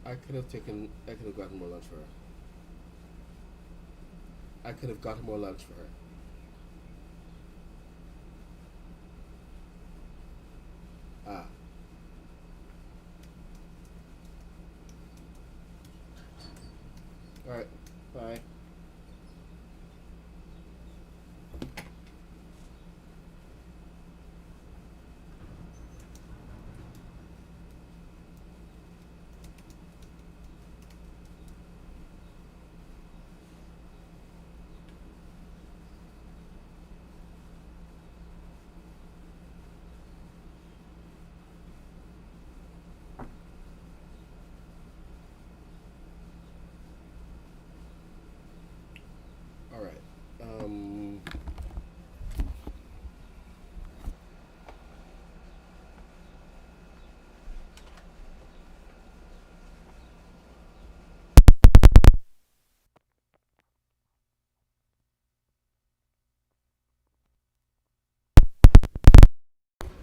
I could have gotten more lunch for her. I could have gotten more lunch for her. Ah, all right. Bye. All right. Um.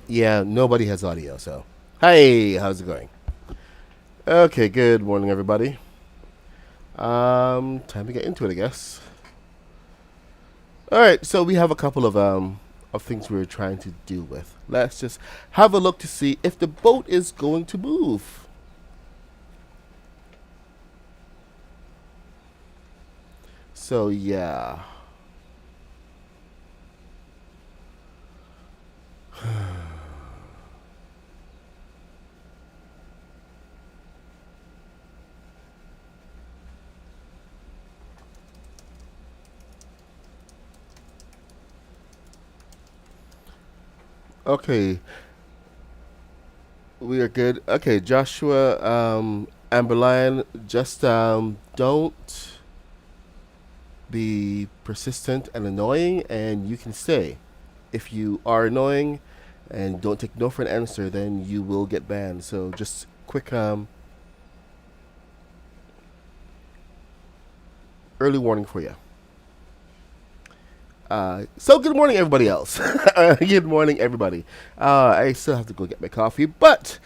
Yeah, nobody has audio, so. Hey, how's it going? Okay, good morning, everybody. Time to get into it, I guess. All right, so we have a couple of things we're trying to deal with. Let's just have a look to see if the boat is going to move. So yeah. Okay, we are good. Okay, Joshua, Amber Lion, just don't be persistent and annoying, and you can stay. If you are annoying and don't take no for an answer, then you will get banned. So just quick early warning for you. So good morning, everybody else. Good morning, everybody. I still have to go get my coffee, but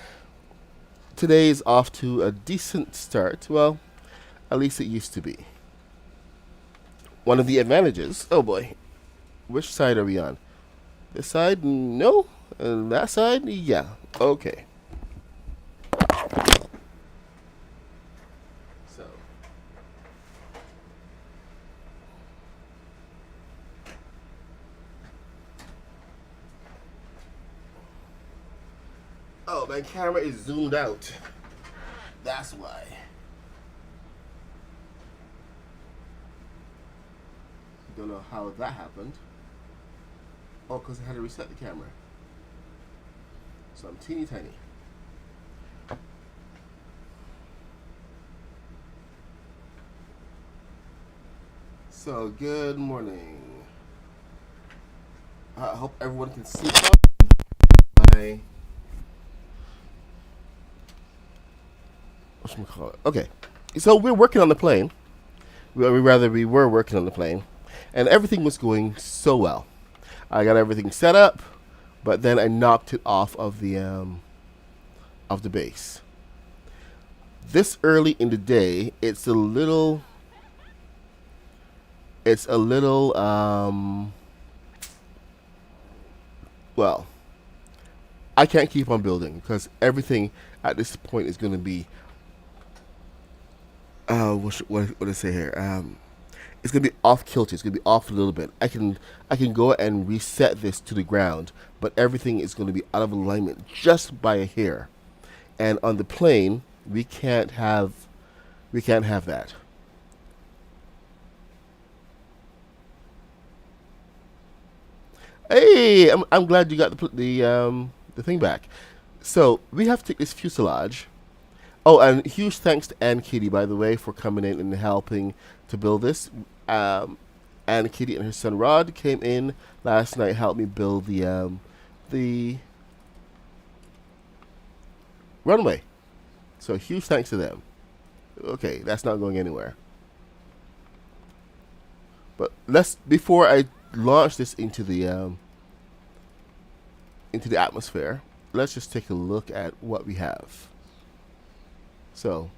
today is off to a decent start. Well, at least it used to be. One of the advantages. Oh boy, which side are we on? This side? No. That side? Yeah. Okay. So. Oh, my camera is zoomed out. That's why. Don't know how that happened. Oh, because I had to reset the camera. So I'm teeny tiny. So, good morning. I hope everyone can see my. Whatchamacallit? Okay. So, we're working on the plane. We were working on the plane. And everything was going so well. I got everything set up, but then I knocked it off of the base. This early in the day, it's a little well, I can't keep on building because everything at this point is going to be what did I say here? It's gonna be off kilter. It's gonna be off a little bit. I can go and reset this to the ground, but everything is gonna be out of alignment just by a hair. And on the plane, we can't have that. Hey, I'm glad you got the thing back. So we have to take this fuselage. Oh, and huge thanks to Ann Kitty, by the way, for coming in and helping to build this. Um, Ann Kitty and her son Rod came in last night, helped me build the runway. So huge thanks to them. Okay, that's not going anywhere. But let's before I launch this into the atmosphere, let's just take a look at what we have. So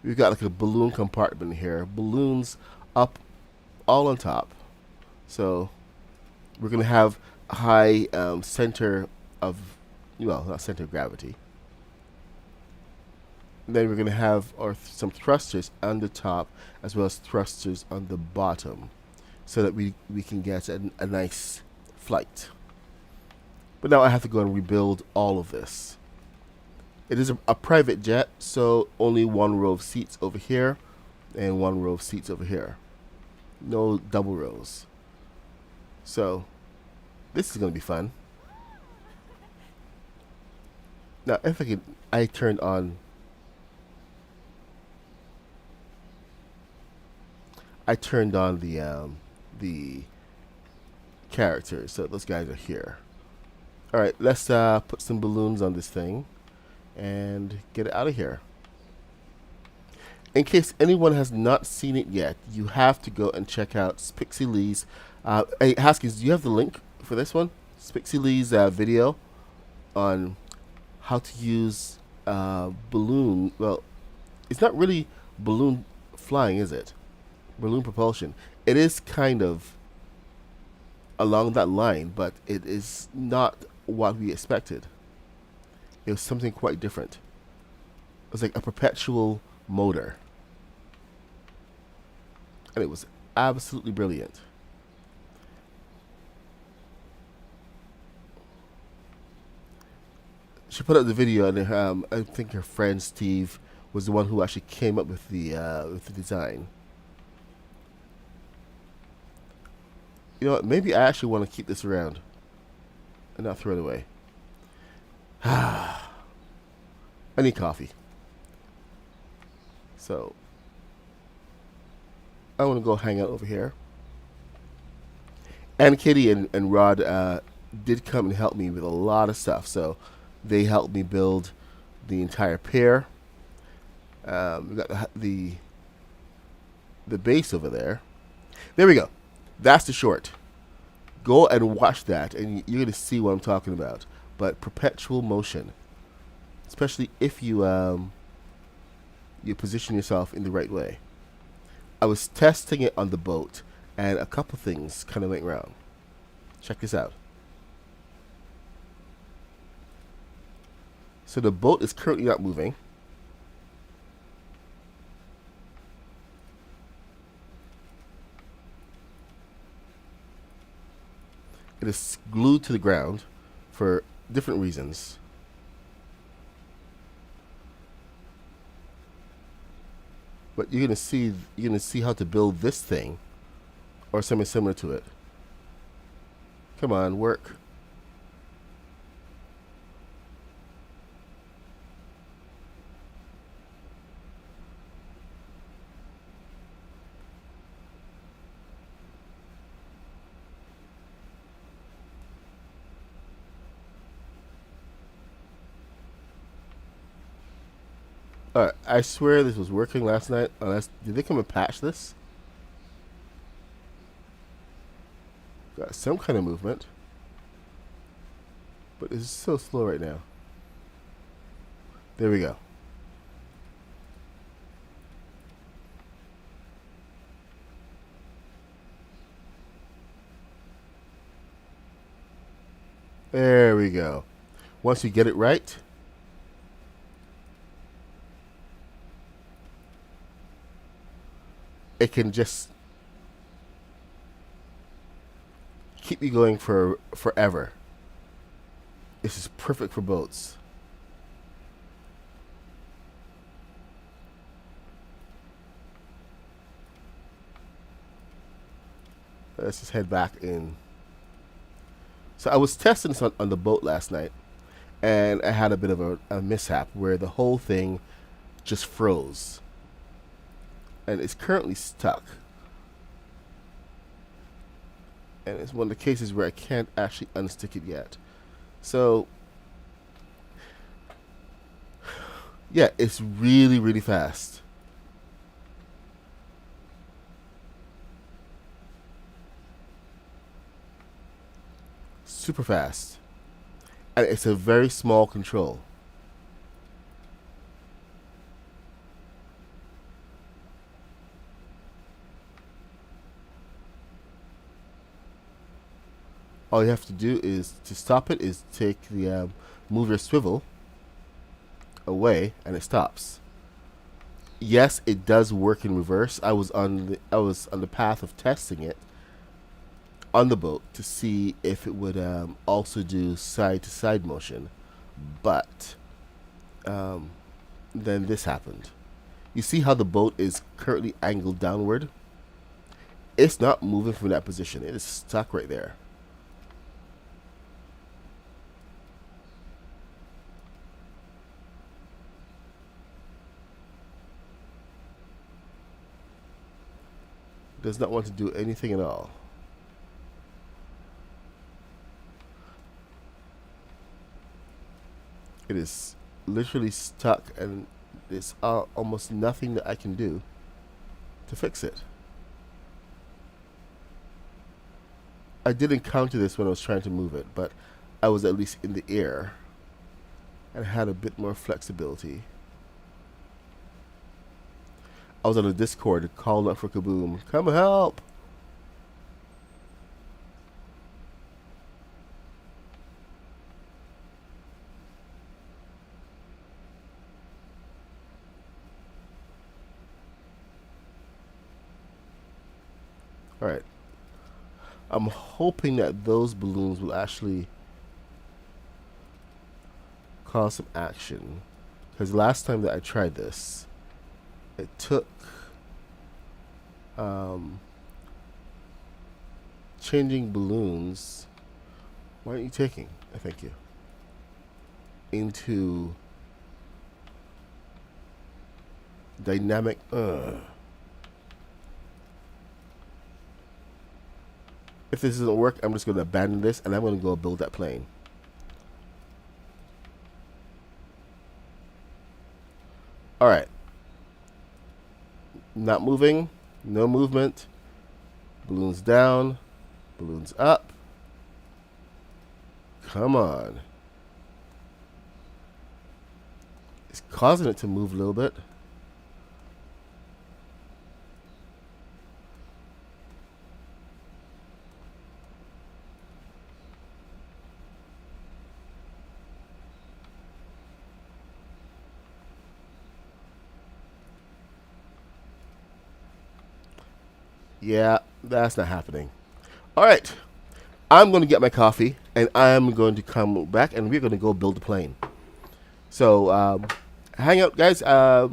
we've got like a balloon compartment here. Balloons up all on top. So we're going to have a high center of, well, not center of gravity. And then we're going to have some thrusters on the top as well as thrusters on the bottom so that we can get a nice flight. But now I have to go and rebuild all of this. It is a private jet, so only one row of seats over here and one row of seats over here. No double rows. So this is going to be fun. Now, if I turned on the characters, so those guys are here. All right, let's put some balloons on this thing and get it out of here. In case anyone has not seen it yet, you have to go and check out Spixie Lee's. Hey, Haskins, do you have the link for this one? Spixie Lee's video on how to use balloon. Well, it's not really balloon flying, is it? Balloon propulsion. It is kind of along that line, but it is not what we expected. It was something quite different. It was like a perpetual motor. And it was absolutely brilliant. She put up the video, and I think her friend Steve was the one who actually came up with the design. You know what? Maybe I actually want to keep this around and not throw it away. I need coffee. So I want to go hang out over here. And Kitty and Rod did come and help me with a lot of stuff. So they helped me build the entire pier. We got the base over there. There we go. That's the short. Go and watch that, and you're going to see what I'm talking about. But perpetual motion, especially if you position yourself in the right way. I was testing it on the boat, and a couple things kind of went wrong. Check this out. So the boat is currently not moving. It is glued to the ground for different reasons. But you're gonna see how to build this thing or something similar to it. Come on, work. Alright, I swear this was working last night. Unless, did they come and patch this? Got some kind of movement. But it's so slow right now. There we go. There we go. Once you get it right, it can just keep you going for forever. This is perfect for boats. Let's just head back in. So I was testing this on the boat last night, and I had a bit of a mishap where the whole thing just froze. And it's currently stuck. And it's one of the cases where I can't actually unstick it yet. So, yeah, it's really, really fast. Super fast. And it's a very small control. All you have to do is to stop it is take the move your swivel away, and it stops. Yes, it does work in reverse. I was on the path of testing it on the boat to see if it would also do side to side motion, but um, then this happened. You see how the boat is currently angled downward? It's not moving from that position. It is stuck right there. Does not want to do anything at all. It is literally stuck, and there's almost nothing that I can do to fix it. I did encounter this when I was trying to move it, but I was at least in the air and had a bit more flexibility. I was on a Discord calling out for Kaboom. Come help! Alright. I'm hoping that those balloons will actually cause some action. Because last time that I tried this, it took changing balloons. Why aren't you taking? Thank you. Into dynamic. If this doesn't work, I'm just going to abandon this and I'm going to go build that plane. Alright. Not moving. No movement. Balloons down. Balloons up. Come on. It's causing it to move a little bit. Yeah, that's not happening. All right. I'm going to get my coffee, and I'm going to come back, and we're going to go build a plane. So, hang out, guys. I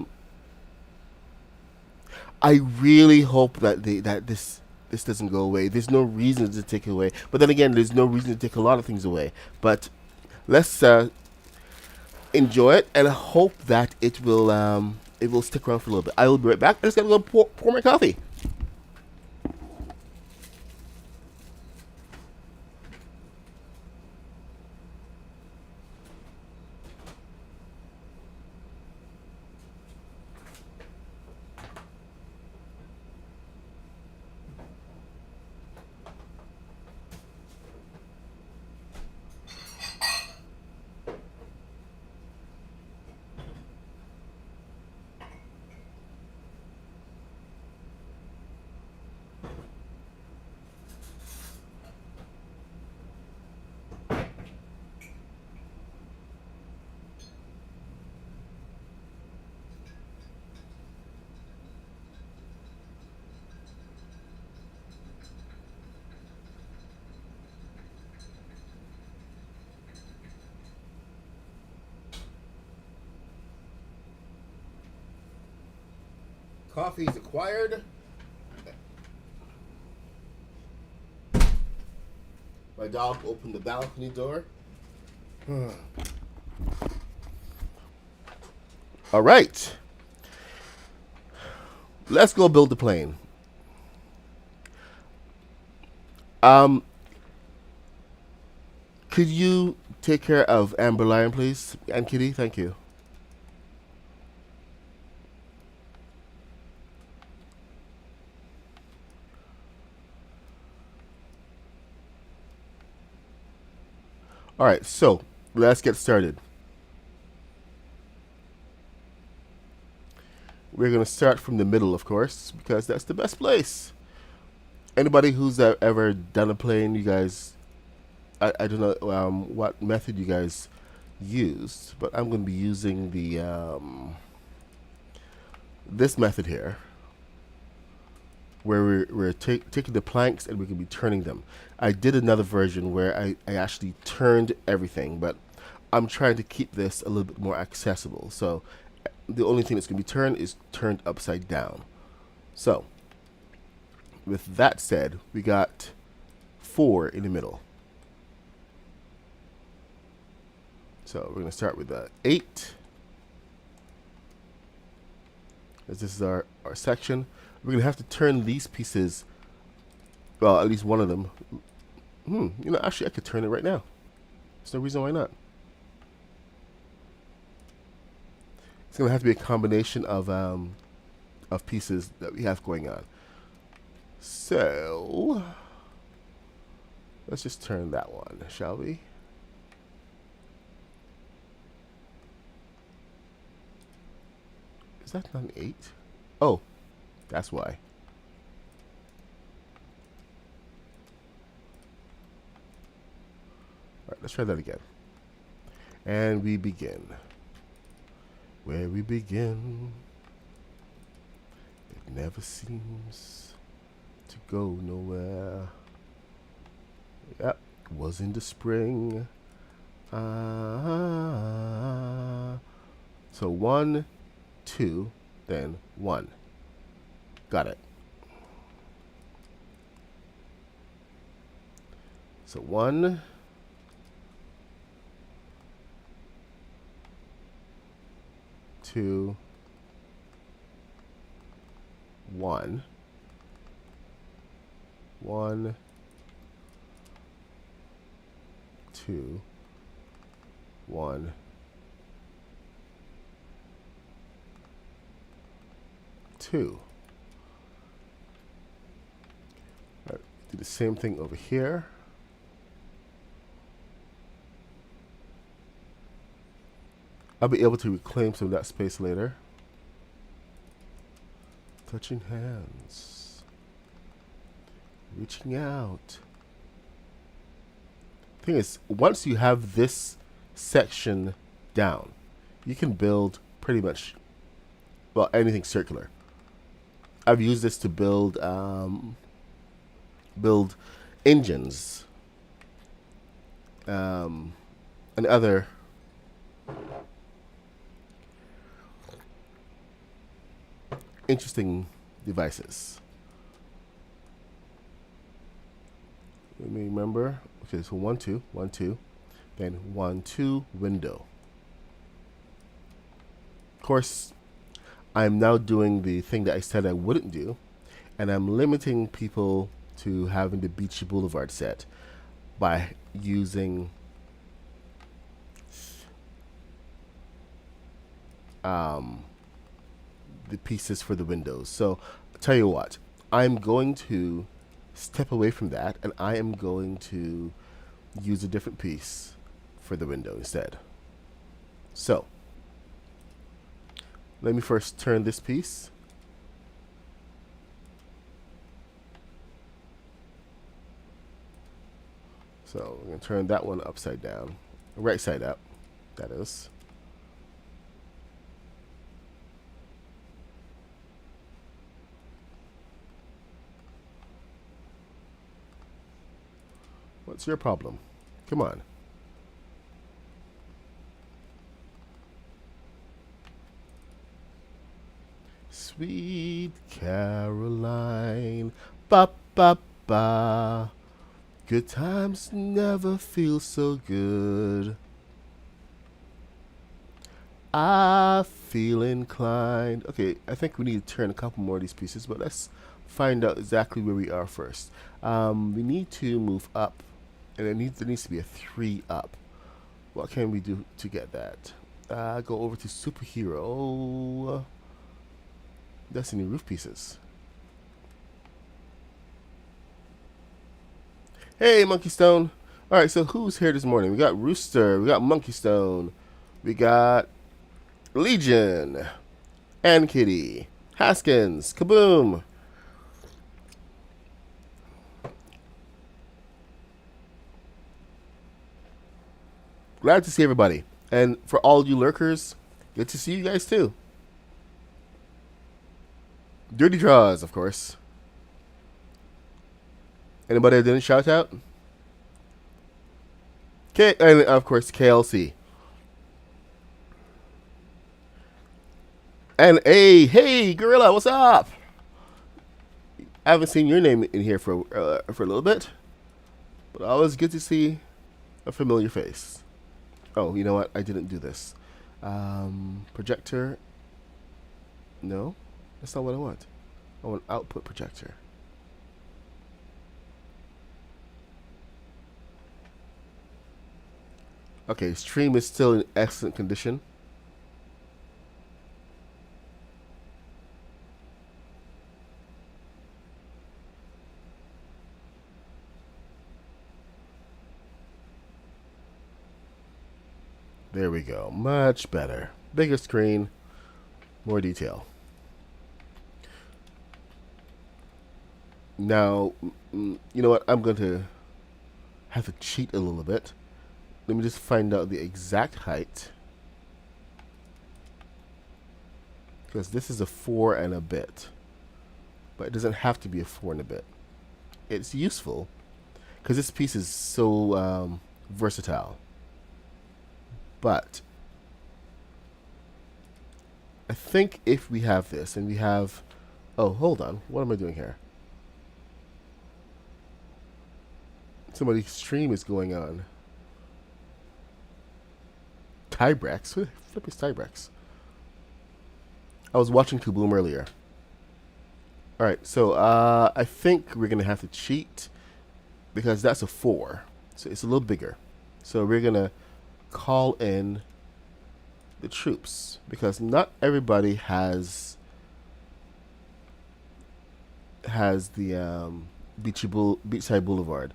really hope that this doesn't go away. There's no reason to take it away. But then again, there's no reason to take a lot of things away. But let's enjoy it, and hope that it will stick around for a little bit. I will be right back. I just got to go pour my coffee. Coffee is acquired. My dog opened the balcony door. All right. Let's go build the plane. Could you take care of Amber Lion, please? And Kitty, thank you. All right, so let's get started. We're going to start from the middle, of course, because that's the best place. Anybody who's ever done a plane, you guys I don't know what method you guys used, but I'm going to be using the this method here, where we're taking the planks and we're going to be turning them. I did another version where I actually turned everything, but I'm trying to keep this a little bit more accessible. So the only thing that's going to be turned is turned upside down. So with that said, we got 4 in the middle. So we're going to start with 8, as this is our section. We're going to have to turn these pieces, well, at least one of them. You know, actually, I could turn it right now. There's no reason why not. It's going to have to be a combination of pieces that we have going on. So let's just turn that one, shall we? Is that not an 8? Oh, that's why. Alright, let's try that again. And we begin. Where we begin, it never seems to go nowhere. Yep, was in the spring. So 1, 2, then 1. Got it. So 1, 2, 1, 1, 2, 1, 2. All right, do the same thing over here. I'll be able to reclaim some of that space later. Touching hands. Reaching out. Thing is, once you have this section down, you can build pretty much, well, anything circular. I've used this to build build engines and other interesting devices. Let me remember. Okay, so 1, 2, 1, 2, then 1, 2, window. Of course, I'm now doing the thing that I said I wouldn't do, and I'm limiting people to having the Beachy Boulevard set by using the pieces for the windows. So I'll tell you what, I'm going to step away from that, and I am going to use a different piece for the window instead. So let me first turn this piece. So we're going to turn that one upside down, right side up, that is. What's your problem? Come on. Sweet Caroline, ba ba ba. Good times never feel so good. I feel inclined. Okay, I think we need to turn a couple more of these pieces, but let's find out exactly where we are first. We need to move up, and there needs to be a 3 up. What can we do to get that? Go over to superhero. Destiny roof pieces. Hey, Monkey Stone. All right, so who's here this morning? We got Rooster. We got Monkey Stone. We got Legion. And Kitty. Haskins. Kaboom. Glad to see everybody. And for all you lurkers, good to see you guys too. Dirty draws, of course. Anybody that didn't shout out? And of course, KLC. And hey, Gorilla, what's up? I haven't seen your name in here for a little bit, but always good to see a familiar face. Oh, you know what? I didn't do this. Projector. No, that's not what I want. I want output projector. Okay, stream is still in excellent condition. There we go. Much better. Bigger screen, more detail. Now, you know what? I'm going to have to cheat a little bit. Let me just find out the exact height. Because this is a 4 and a bit. But it doesn't have to be a 4 and a bit. It's useful because this piece is so versatile. But I think if we have this and we have... Oh, hold on. What am I doing here? Somebody's stream is going on. Tybrex? What the flip is Tybrex? I was watching Kaboom earlier. Alright, so I think we're going to have to cheat because that's a 4. So it's a little bigger. So we're going to call in the troops because not everybody has the Beachside Boulevard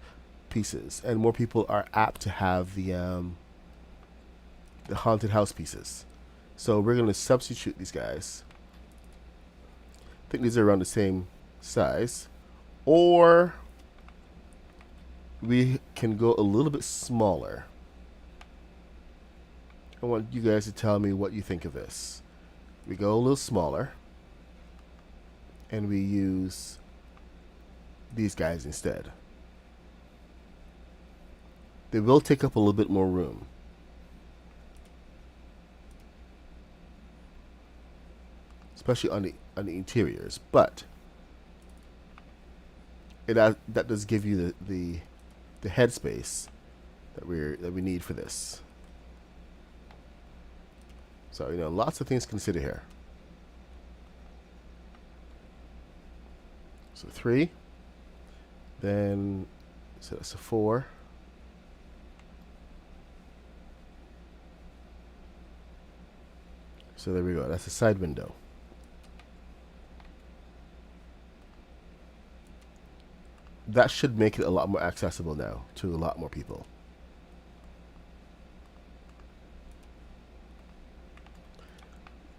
pieces, and more people are apt to have the haunted house pieces. So we're going to substitute these guys. I think these are around the same size, or we can go a little bit smaller. I want you guys to tell me what you think of this. We go a little smaller, and we use these guys instead. They will take up a little bit more room. Especially on the interiors, but that does give you the headspace that we need for this. So lots of things to consider here. So 3, then so that's a 4. So there we go. That's a side window. That should make it a lot more accessible now to a lot more people.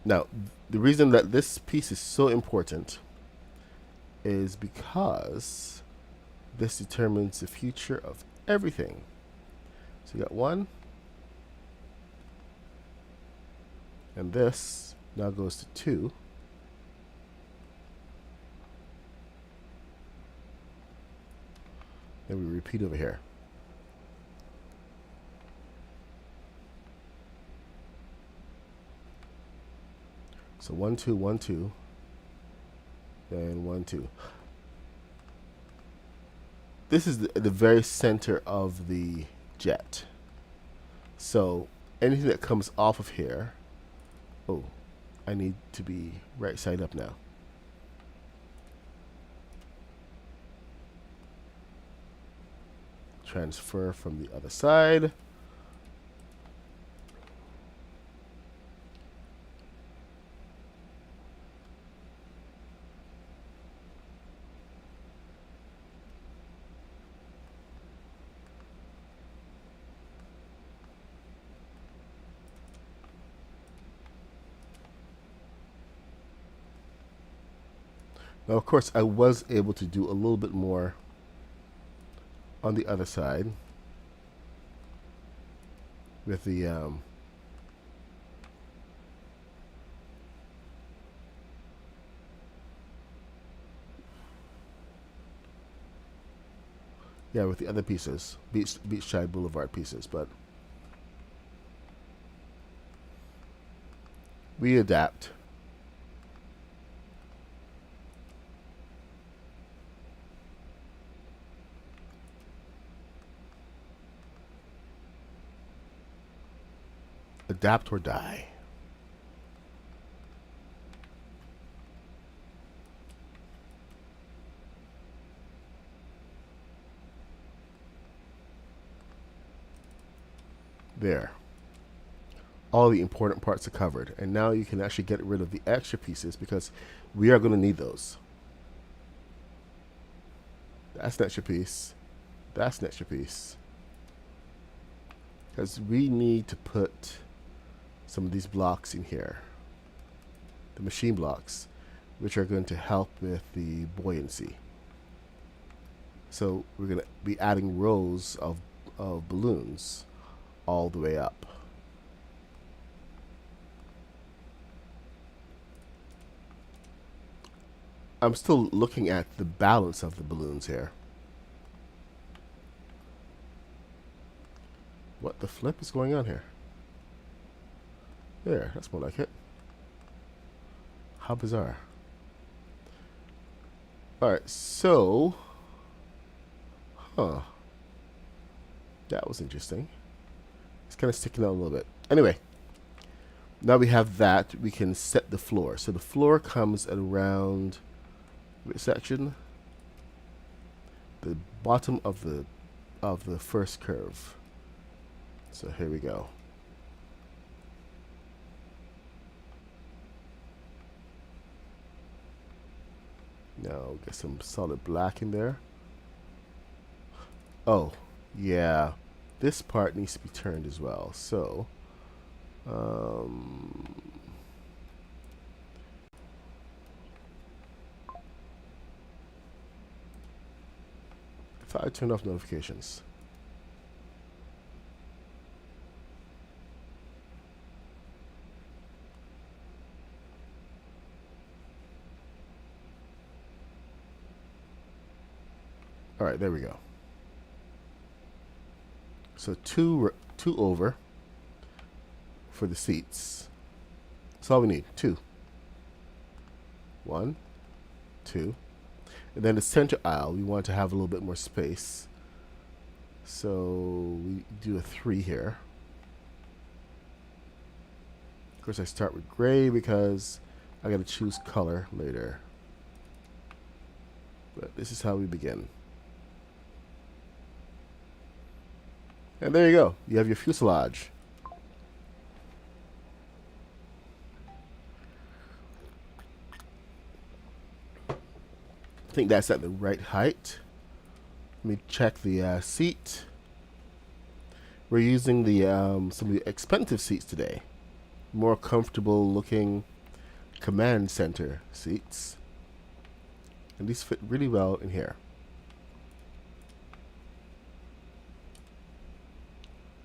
Now, the reason that this piece is so important is because this determines the future of everything. So you got 1, and this now goes to 2. And we repeat over here. So 1, 2, 1, 2, then 1, 2. This is the very center of the jet. So anything that comes off of here, oh, I need to be right side up now. Transfer from the other side. Now, of course, I was able to do a little bit more on the other side. with the yeah, with the other pieces, Beachside Boulevard pieces, but we adapt. Adapt or die. There. All the important parts are covered. And now you can actually get rid of the extra pieces because we are going to need those. That's an extra piece. That's an extra piece. Because we need to put some of these blocks in here. The machine blocks, which are going to help with the buoyancy. So we're going to be adding rows of balloons all the way up. I'm still looking at the balance of the balloons here. What the flip is going on here? There, that's more like it. How bizarre. Alright, so... Huh. That was interesting. It's kind of sticking out a little bit. Anyway, now we have that, we can set the floor. So the floor comes at around... which section? The bottom of the first curve. So here we go. Now get some solid black in there. Oh, yeah. This part needs to be turned as well. So, if I turn off notifications. All right, there we go. So two over for the seats. That's all we need. 2. 1, 2. And then the center aisle, we want to have a little bit more space. So we do a 3 here. Of course, I start with gray because I got to choose color later. But this is how we begin. And there you go. You have your fuselage. I think that's at the right height. Let me check the seat. We're using the some of the expensive seats today. More comfortable looking command center seats. And these fit really well in here.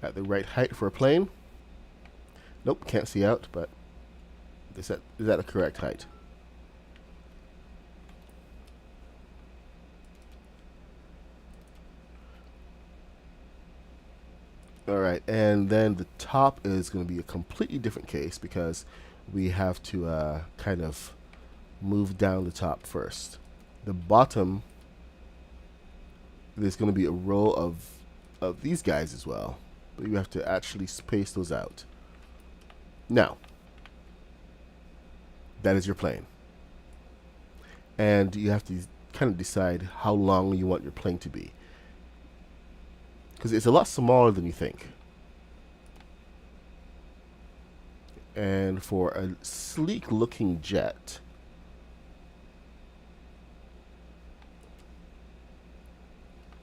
At the right height for a plane. Nope, can't see out, but is that the correct height? Alright, and then the top is going to be a completely different case because we have to kind of move down the top first. The bottom, there's going to be a row of these guys as well. But you have to actually space those out. Now, that is your plane. And you have to kind of decide how long you want your plane to be. Because it's a lot smaller than you think. And for a sleek looking jet,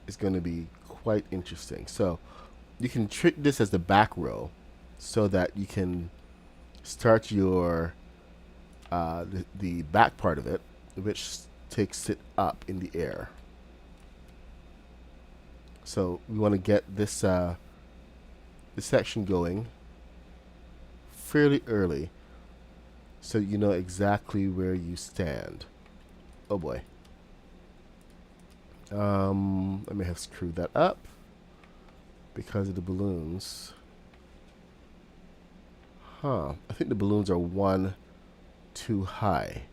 it's going to be quite interesting. So you can treat this as the back row so that you can start your the back part of it, which takes it up in the air. So we want to get this the section going fairly early so you know exactly where you stand. Oh boy. I may have screwed that up because of the balloons. I think the balloons are one too high.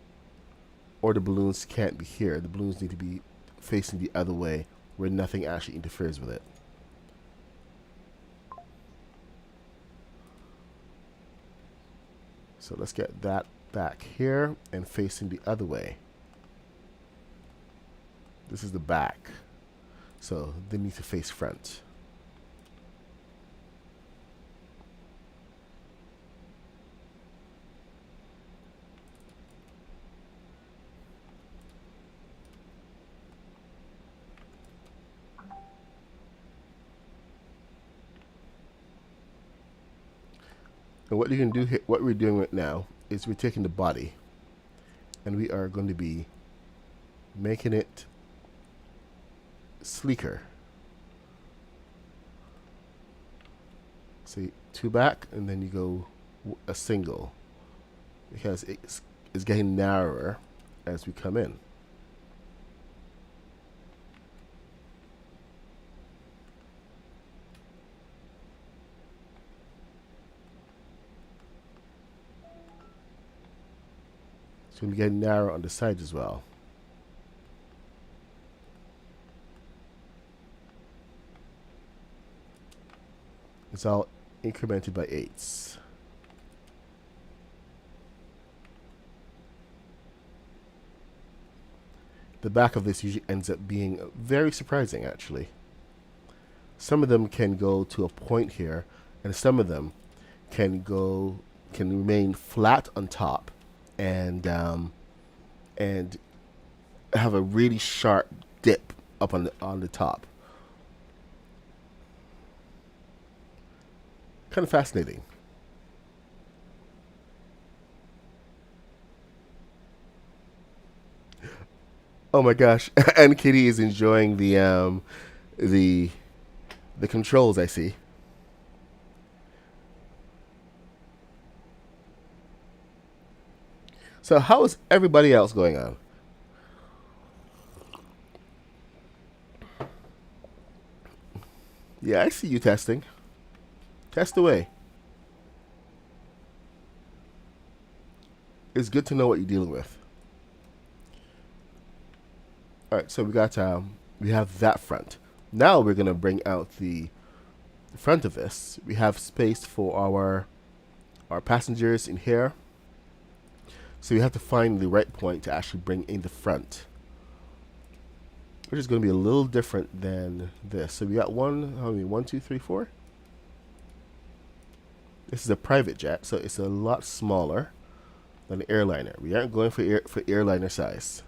Or the balloons can't be here. The balloons need to be facing the other way where nothing actually interferes with it. So let's get that back here and facing the other way. This is the back. So they need to face front. And what you can do here, what we're doing right now is we're taking the body and we are going to be making it sleeker. See, two back and then you go a single because it's getting narrower as we come in. It's going to be getting narrow on the sides as well. It's all incremented by eighths. The back of this usually ends up being very surprising, actually. Some of them can go to a point here, and some of them can remain flat on top, and have a really sharp dip up on the top. Kind of fascinating. Oh my gosh! And Kitty is enjoying the controls. I see. So how is everybody else going on? Yeah, I see you testing. Test away. It's good to know what you're dealing with. All right, so we have that front. Now we're gonna bring out the front of this. We have space for our passengers in here. So we have to find the right point to actually bring in the front, which is going to be a little different than this. So we got how many? 1, 2, 3, 4. This is a private jet, so it's a lot smaller than an airliner. We aren't going for airliner size.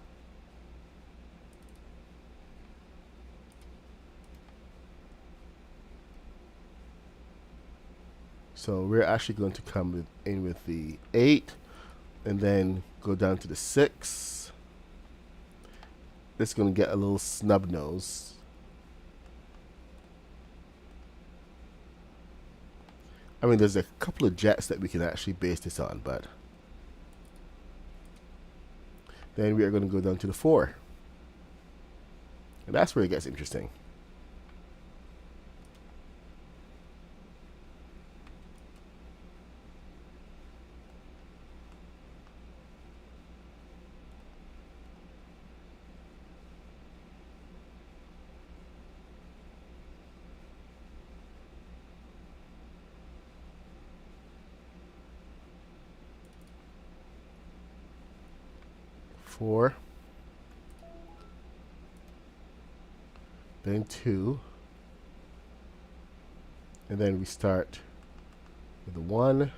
So we're actually going to come in with the 8 and then go down to the 6. This is going to get a little snub nose. I mean, there's a couple of jets that we can actually base this on, but then we are going to go down to the 4. And that's where it gets interesting. Four, then 2, and then we start with a 1,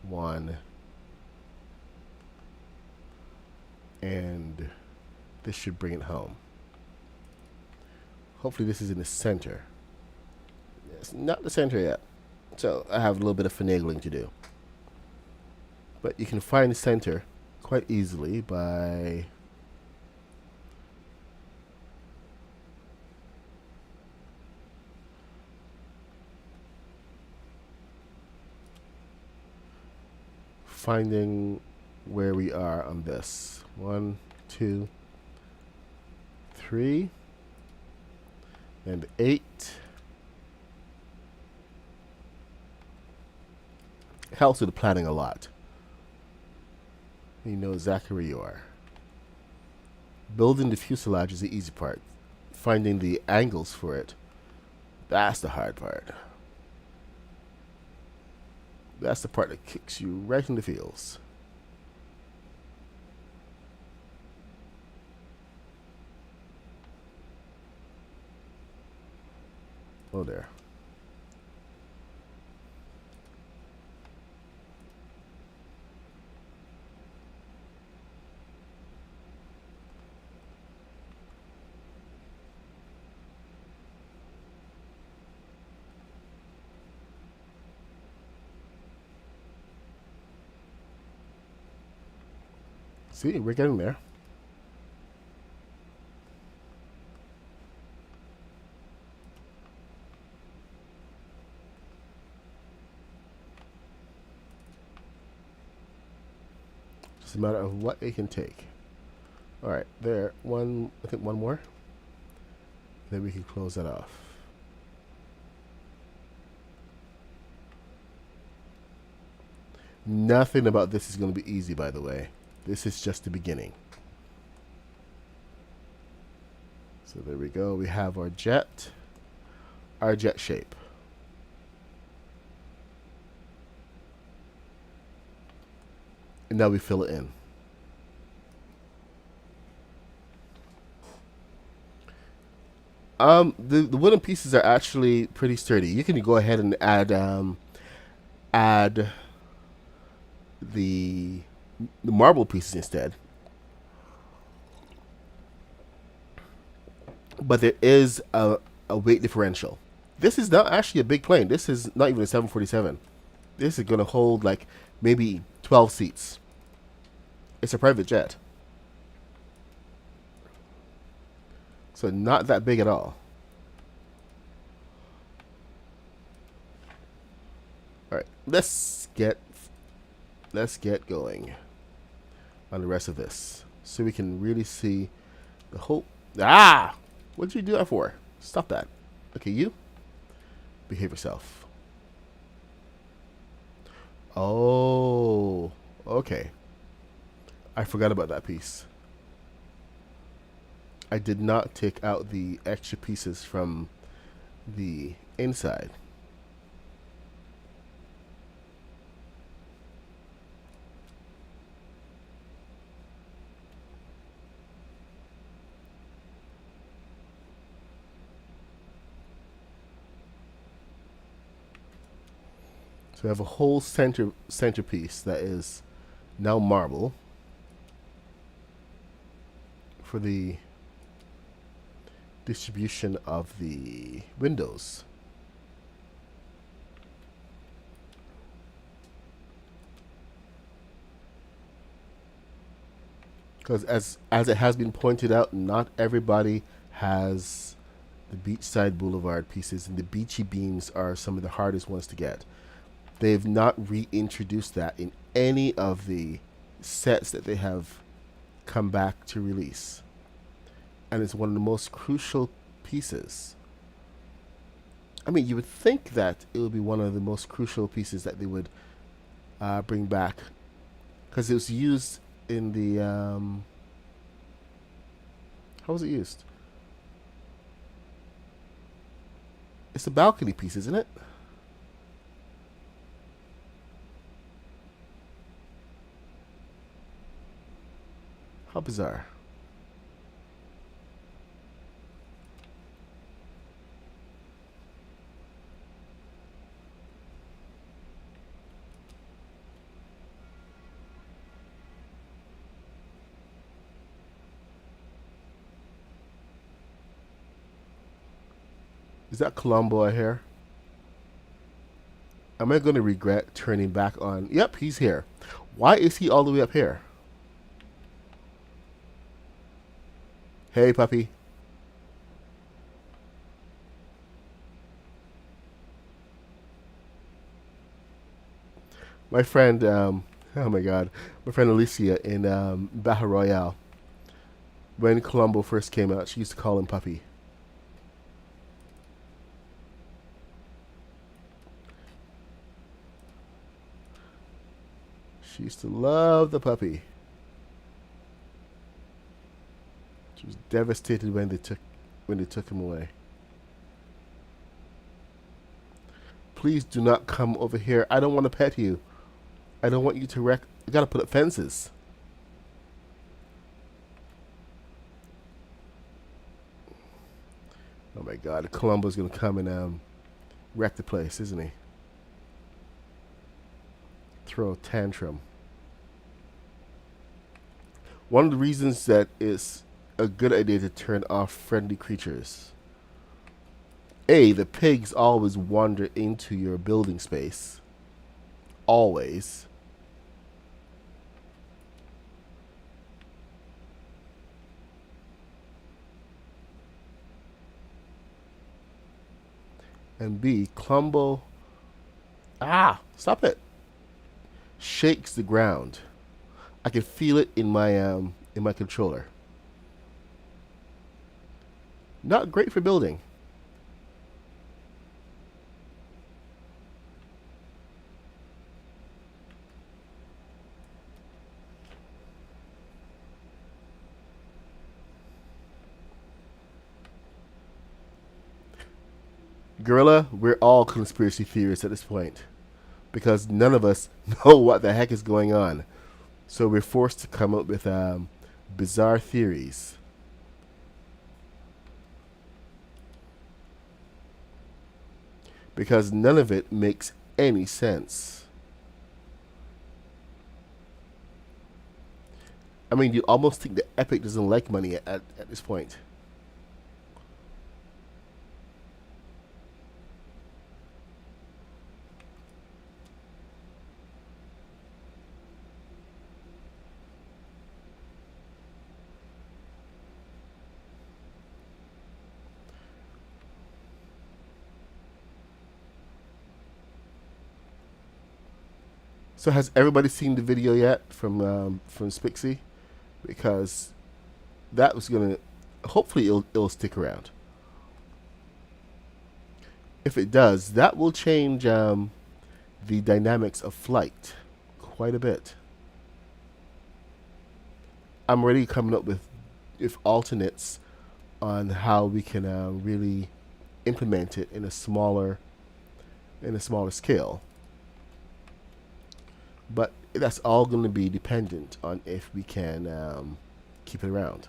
1, and this should bring it home. Hopefully this is in the center. It's not the center yet, so I have a little bit of finagling to do. But you can find the center quite easily by finding where we are on this. 1, 2, 3, and 8. Helps with the planning a lot. You know exactly where you are. Building the fuselage is the easy part. Finding the angles for it, that's the hard part. That's the part that kicks you right in the feels. Oh, there. See, we're getting there. Just a matter of what it can take. All right, there. I think one more. Then we can close that off. Nothing about this is going to be easy, by the way. This is just the beginning. So there we go. We have our jet shape. And now we fill it in. The wooden pieces are actually pretty sturdy. You can go ahead and add the marble pieces instead. But there is a weight differential. This is not actually a big plane. This is not even a 747. This is going to hold like maybe 12 seats. It's a private jet. So not that big at all. All right, let's get going on the rest of this, so we can really see the whole. Ah, what did you do that for? Stop that. Okay, you behave yourself. Oh, okay. I forgot about that piece. I did not take out the extra pieces from the inside. So we have a whole centerpiece that is now marble for the distribution of the windows. Because as it has been pointed out, not everybody has the beachside boulevard pieces, and the beachy beams are some of the hardest ones to get. They've not reintroduced that in any of the sets that they have come back to release. And it's one of the most crucial pieces. I mean, you would think that it would be one of the most crucial pieces that they would bring back, because it was used in the how was it used? It's the balcony piece, isn't it? How bizarre. Is that Colombo I hear? Am I going to regret turning back on? Yep, he's here. Why is he all the way up here? Hey, puppy. My friend Oh my God, my friend Alicia in Battle Royale. When Colombo first came out, she used to call him Puppy. She used to love the puppy. She was devastated when they took him away. Please do not come over here. I don't want to pet you. I don't want you to wreck. I gotta put up fences. Oh my God, Columbo's gonna come and wreck the place, isn't he? Throw a tantrum. One of the reasons that it's a good idea to turn off friendly creatures. A, the pigs always wander into your building space. Always. And B, Clumbo. Ah, stop it. Shakes the ground. I can feel it in my controller. Not great for building. Gorilla, we're all conspiracy theorists at this point because none of us know what the heck is going on. So we're forced to come up with bizarre theories. Because none of it makes any sense. I mean, you almost think that Epic doesn't like money at this point. So has everybody seen the video yet from Spixie? Because that was gonna. Hopefully, it'll stick around. If it does, that will change the dynamics of flight quite a bit. I'm already coming up with if alternates on how we can really implement it in a smaller scale. But that's all going to be dependent on if we can keep it around.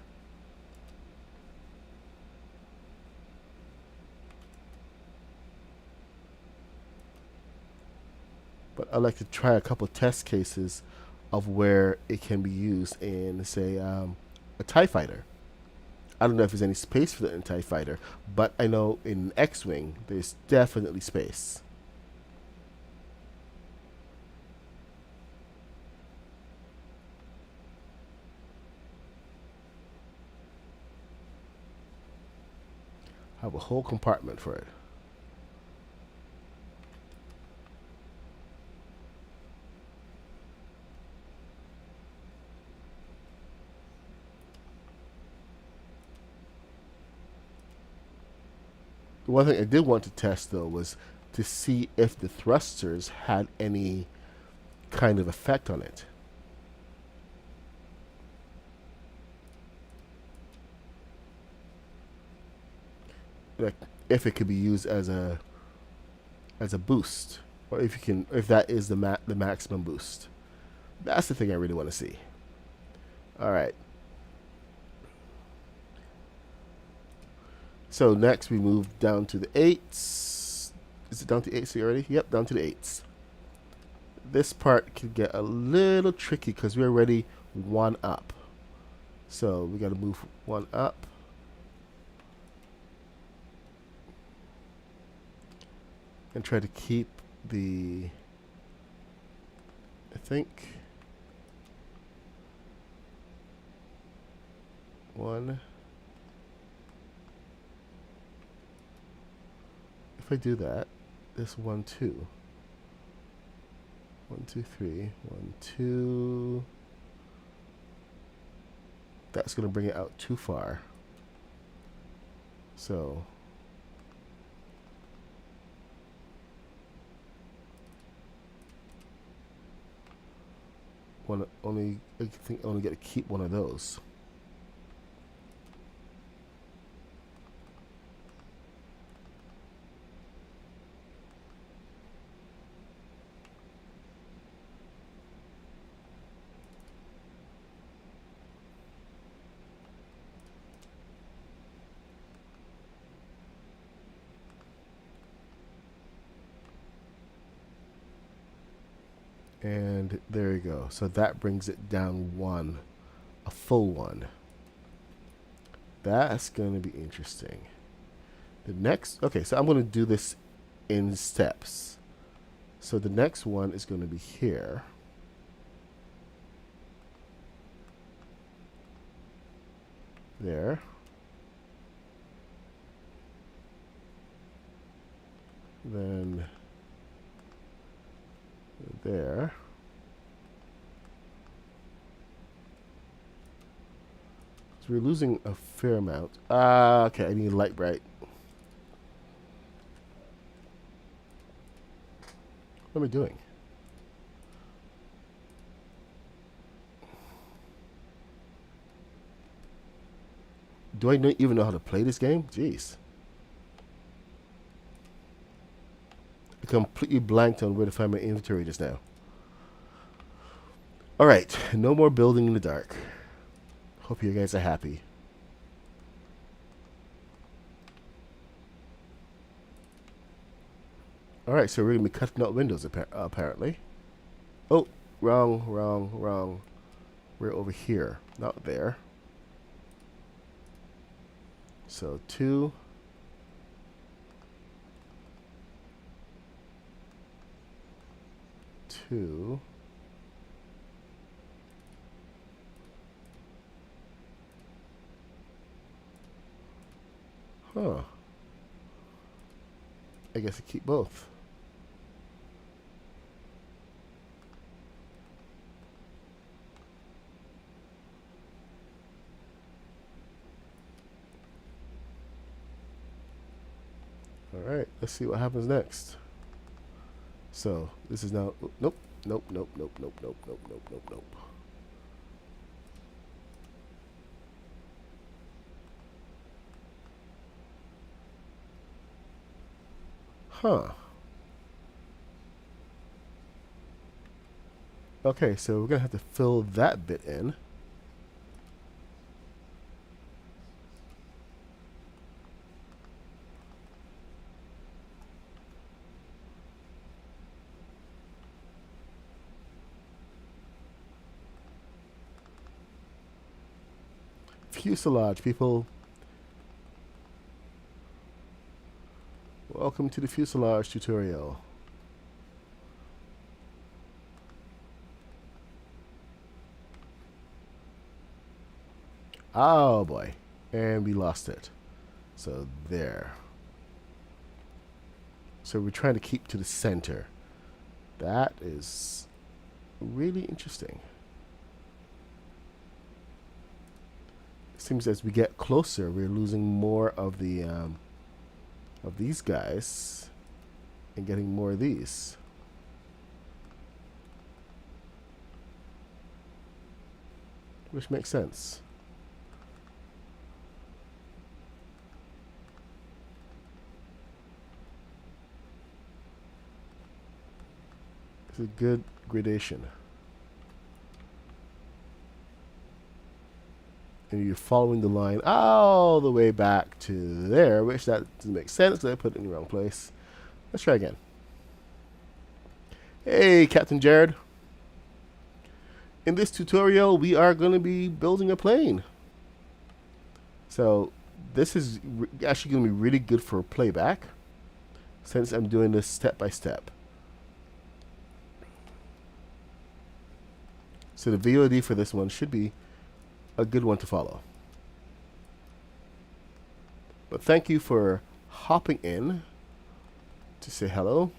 But I'd like to try a couple test cases of where it can be used in, say, a TIE fighter. I don't know if there's any space for that in TIE fighter, but I know in X-Wing there's definitely space. I have a whole compartment for it. The one thing I did want to test though was to see if the thrusters had any kind of effect on it. Like if it could be used as a boost, or if that is the maximum boost. That's the thing I really want to see. All right. So next we move down to the eights. Is it down to eights already? Yep, down to the eights. This part can get a little tricky because we're already one up. So we got to move one up. And try to keep the, I think, one. If I do that, this one, two. 1, 2, 3. 1, 2. That's going to bring it out too far. So I think I only get to keep one of those. And there you go. So that brings it down one, a full one. That's going to be interesting. The next, okay, so I'm going to do this in steps. So the next one is going to be here. There. Then there. So we're losing a fair amount. Okay, I need light bright. What am I doing? Do I even know how to play this game? Jeez. I completely blanked on where to find my inventory just now. Alright, no more building in the dark. Hope you guys are happy. Alright, so we're going to be cutting out windows apparently. Oh, wrong. We're over here, not there. So 2. 2. Huh. I guess I keep both. Alright, let's see what happens next. So, this is now... Nope. Huh. Okay, so we're going to have to fill that bit in. Fuselage, people. Welcome to the fuselage tutorial. Oh boy. And we lost it. So there. So we're trying to keep to the center. That is really interesting. It seems as we get closer, we're losing more of the of these guys and getting more of these. Which makes sense. It's a good gradation. And you're following the line all the way back to there, which that doesn't make sense because I put it in the wrong place. Let's try again. Hey, Captain Jared. In this tutorial, we are going to be building a plane. So this is actually going to be really good for playback since I'm doing this step by step. So the VOD for this one should be a good one to follow. But thank you for hopping in to say hello.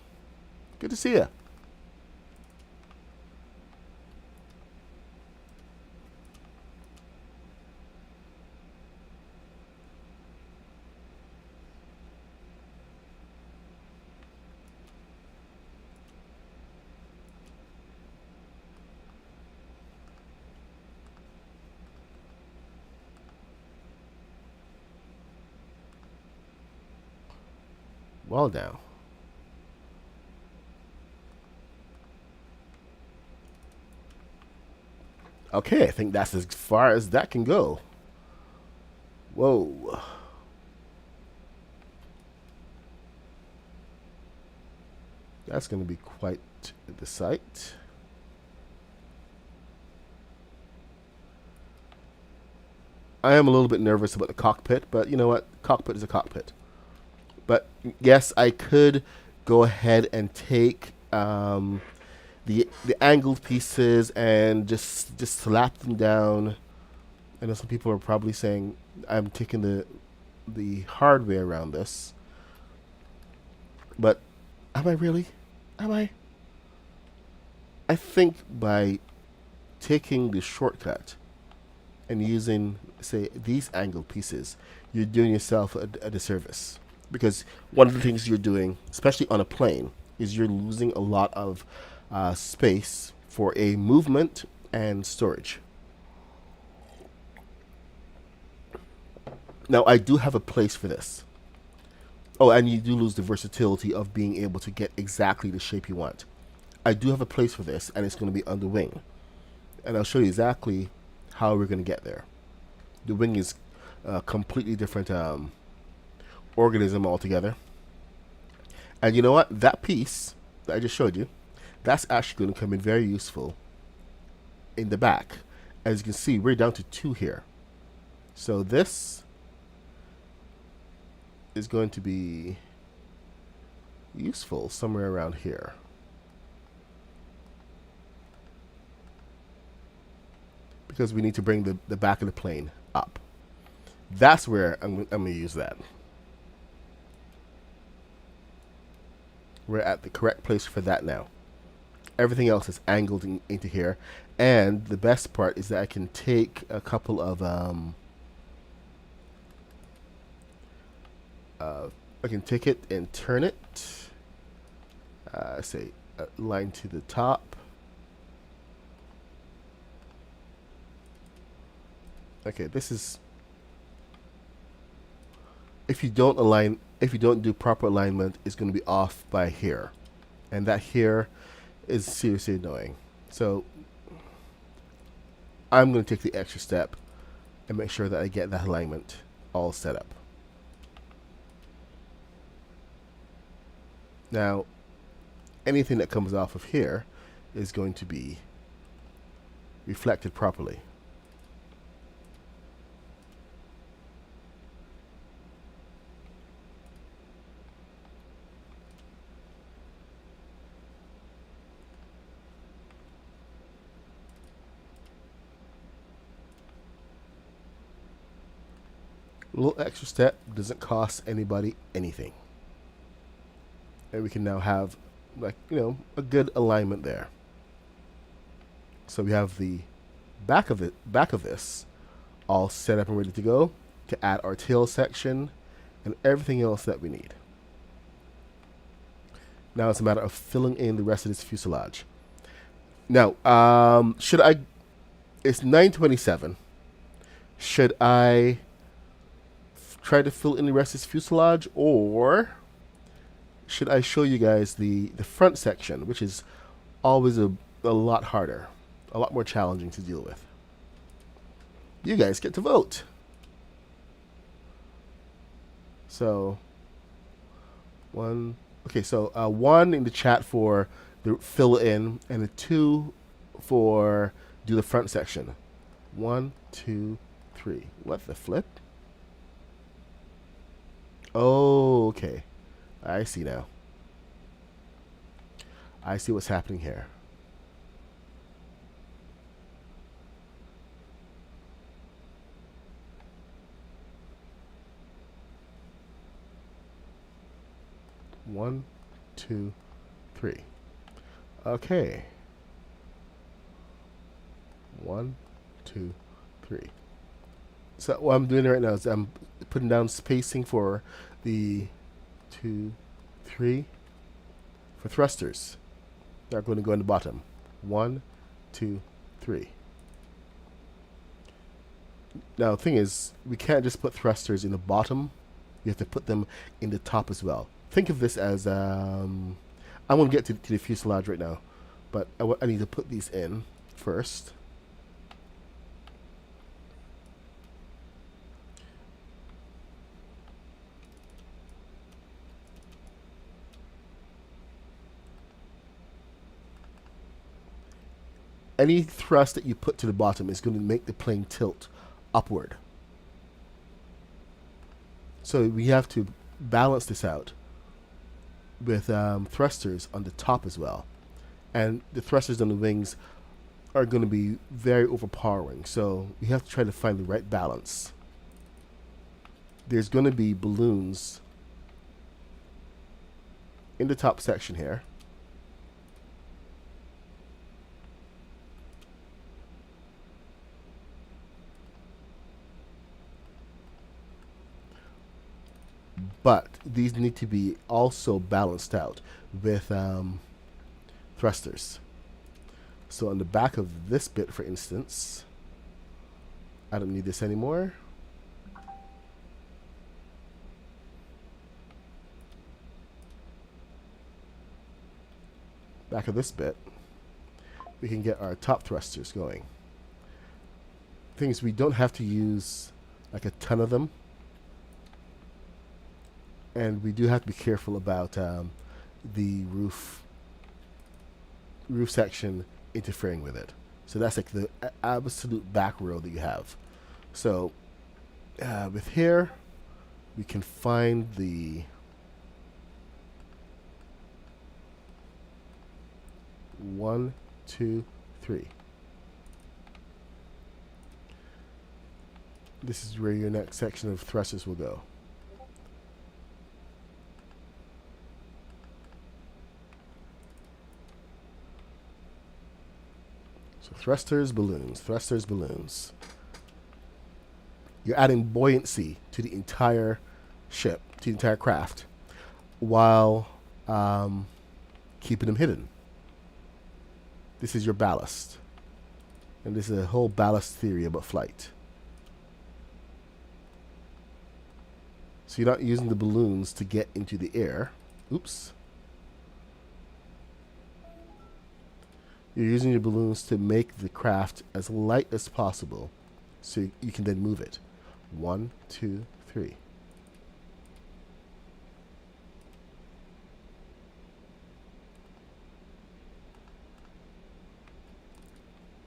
Good to see you. Well now. Okay, I think that's as far as that can go. Whoa. That's going to be quite the sight. I am a little bit nervous about the cockpit, but you know what? Cockpit is a cockpit. But yes, I could go ahead and take the angled pieces and just slap them down. I know some people are probably saying I'm taking the hard way around this, but am I really? Am I? I think by taking the shortcut and using, say, these angled pieces, you're doing yourself a disservice. Because one of the things you're doing, especially on a plane, is you're losing a lot of space for a movement and storage. Now, I do have a place for this. Oh, and you do lose the versatility of being able to get exactly the shape you want. I do have a place for this, and it's going to be on the wing. And I'll show you exactly how we're going to get there. The wing is a completely different organism altogether. And you know what? That piece that I just showed you, that's actually going to come in very useful in the back. As you can see, we're down to 2 here. So this is going to be useful somewhere around here. Because we need to bring the back of the plane up. That's where I'm going to use that. We're at the correct place for that now. Everything else is angled into here. And the best part is that I can take a couple of I can take it and turn it. Say a line to the top. Okay, this is, if you don't do proper alignment, it's going to be off by here, and that here is seriously annoying. So I'm going to take the extra step and make sure that I get that alignment all set up. Now, anything that comes off of here is going to be reflected properly. A little extra step doesn't cost anybody anything. And we can now have, like, you know, a good alignment there. So we have the back of this all set up and ready to go to add our tail section and everything else that we need. Now it's a matter of filling in the rest of this fuselage. Now, it's 9:27. Should I try to fill in the rest of this fuselage, or should I show you guys the front section, which is always a lot harder, a lot more challenging to deal with? You guys get to vote. So, one in the chat for the fill in, and a 2 for do the front section. 1, 2, 3. What the flip? Oh, okay. I see now. I see what's happening here. One, 2, 3. Okay. 1, 2, 3. So what I'm doing right now is I'm putting down spacing for the 2, 3 for thrusters. They're going to go in the bottom. 1, 2, 3. Now the thing is, we can't just put thrusters in the bottom. We have to put them in the top as well. think of this as I won't get to the fuselage right now, but I need to put these in first. Any thrust that you put to the bottom is going to make the plane tilt upward. So we have to balance this out with thrusters on the top as well. And the thrusters on the wings are going to be very overpowering. So we have to try to find the right balance. There's going to be balloons in the top section here. But these need to be also balanced out with thrusters. So on the back of this bit, for instance, I don't need this anymore. Back of this bit, we can get our top thrusters going. Things we don't have to use like a ton of them. And we do have to be careful about the roof section interfering with it. So that's like the absolute back row that you have. So with here, we can find the one, two, three. This is where your next section of thrusters will go. So thrusters, balloons, thrusters, balloons. You're adding buoyancy to the entire ship, to the entire craft, while keeping them hidden. This is your ballast. And this is a whole ballast theory about flight. So you're not using the balloons to get into the air. Oops. You're using your balloons to make the craft as light as possible so you can then move it. 1, 2, 3.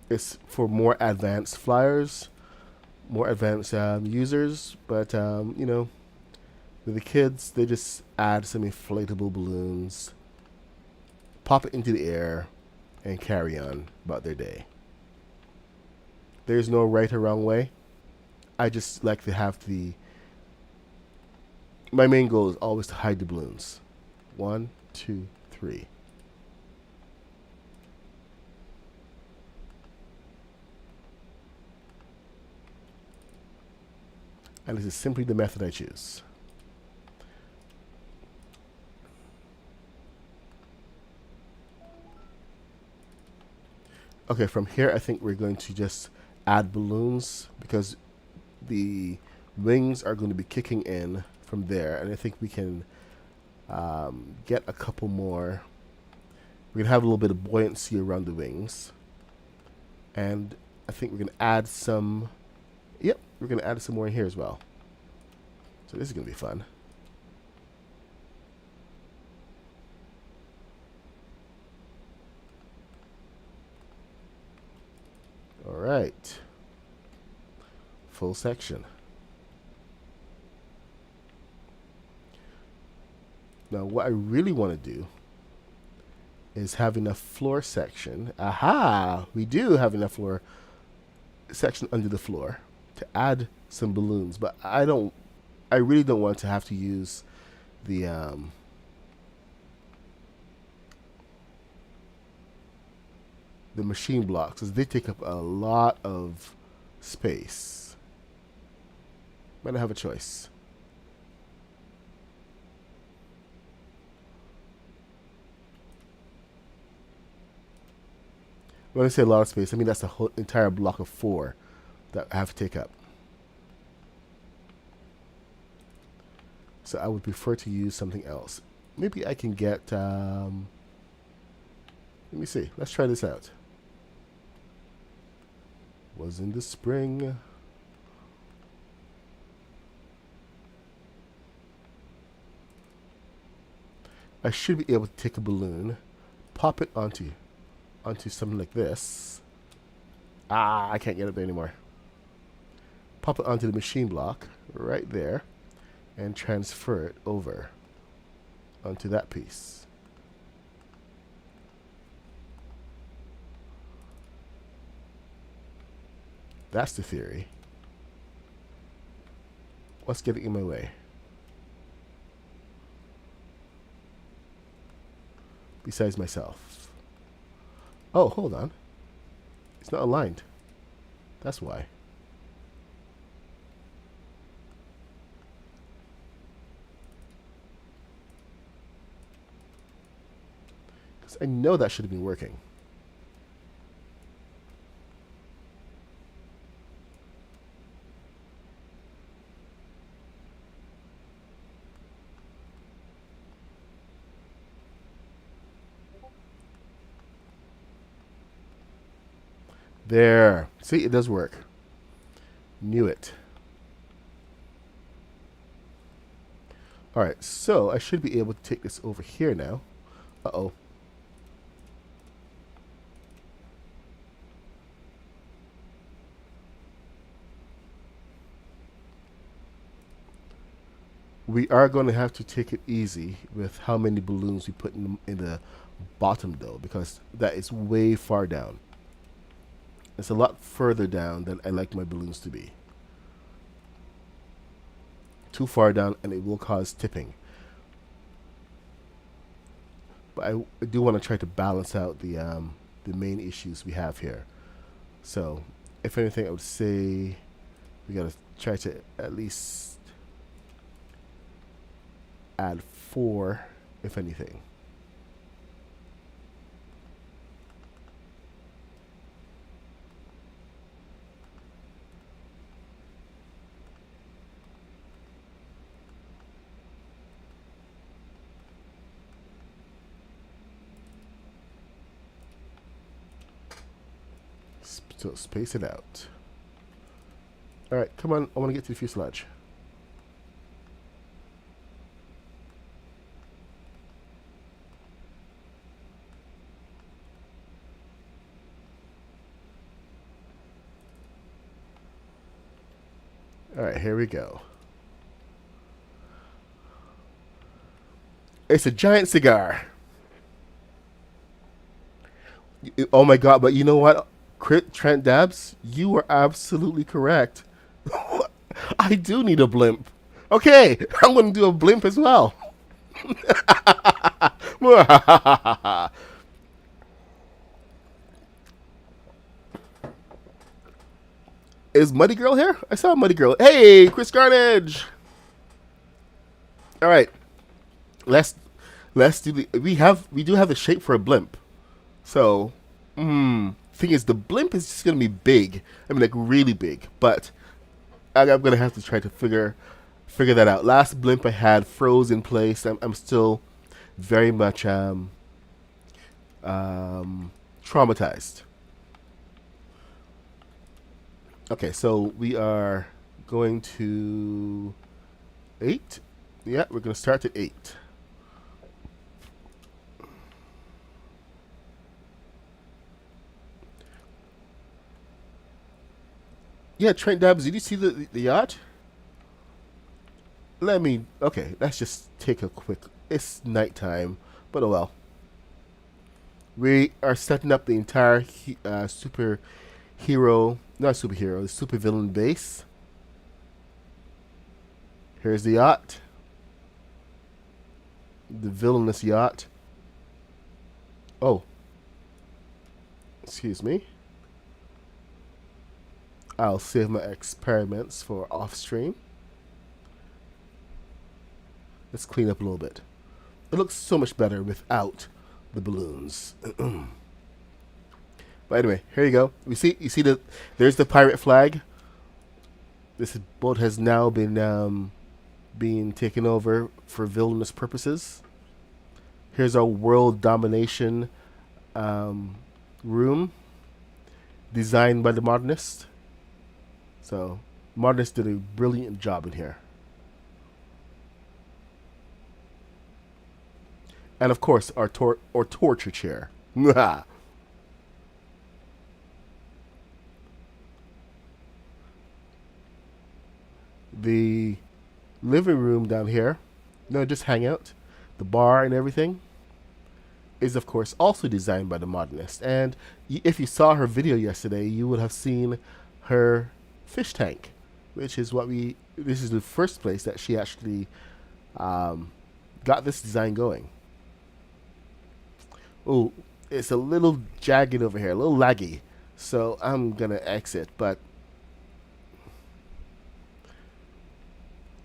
It's for more advanced flyers, more advanced users, but you know, with the kids, they just add some inflatable balloons, pop it into the air, and carry on about their day. There's no right or wrong way. I just like to have my main goal is always to hide the balloons. 1, 2, 3. And this is simply the method I choose. Okay, from here I think we're going to just add balloons because the wings are going to be kicking in from there, and I think we can get a couple more. We're going to have a little bit of buoyancy around the wings, and I think we're going to add some, yep, we're going to add some more in here as well. So this is going to be fun. All right. Full section. Now what I really want to do is have enough floor section. Aha! We do have enough floor section under the floor to add some balloons, but I really don't want to have to use the machine blocks, because they take up a lot of space. Might have a choice. When I say a lot of space, I mean that's a whole entire block of 4 that I have to take up. So I would prefer to use something else. maybe I can get. Let me see. Let's try this out. Was in the spring. I should be able to take a balloon, pop it onto something like this. Ah, I can't get it there anymore. Pop it onto the machine block right there and transfer it over onto that piece. That's the theory. What's getting in my way? Besides myself. Oh, hold on. It's not aligned. That's why. Because I know that should have been working. There. See, it does work. Knew it. Alright, so I should be able to take this over here now. Uh-oh. We are going to have to take it easy with how many balloons we put in the bottom, though, because that is way far down. It's a lot further down than I like my balloons to be. Too far down, and it will cause tipping. But I do want to try to balance out the main issues we have here. So, if anything, I would say we gotta try to at least add 4, if anything. So space it out. Alright, come on. I want to get to the fuselage. Alright, here we go. It's a giant cigar. Oh my god, but you know what? Trent Dabs, you were absolutely correct. I do need a blimp. Okay, I'm going to do a blimp as well. Is Muddy Girl here? I saw Muddy Girl. Hey, Chris Carnage. All right, let's do the. We do have the shape for a blimp. So, thing is, the blimp is just gonna be big. I mean, like really big. But I'm gonna have to try to figure that out. Last blimp I had froze in place. I'm still very much traumatized. Okay, so we are going to 8. Yeah, we're gonna start at 8. Yeah, Trent Dabs, did you see the yacht? Okay, let's just take a quick. It's nighttime, but oh well. We are setting up the entire super hero, not superhero, the super villain base. Here's the yacht, the villainous yacht. Oh, excuse me. I'll save my experiments for off stream. Let's clean up a little bit. It looks so much better without the balloons. But anyway, here you go. You see there's the pirate flag. This boat has now been being taken over for villainous purposes. Here's our world domination um, room, designed by the modernist. So, modernist did a brilliant job in here. And of course, our torture chair. The living room down here, no, just hang out. The bar and everything is, of course, also designed by the modernist. And if you saw her video yesterday, you would have seen her fish tank, which is what we. This is the first place that she actually got this design going. Oh, it's a little jagged over here, a little laggy. So I'm gonna exit, but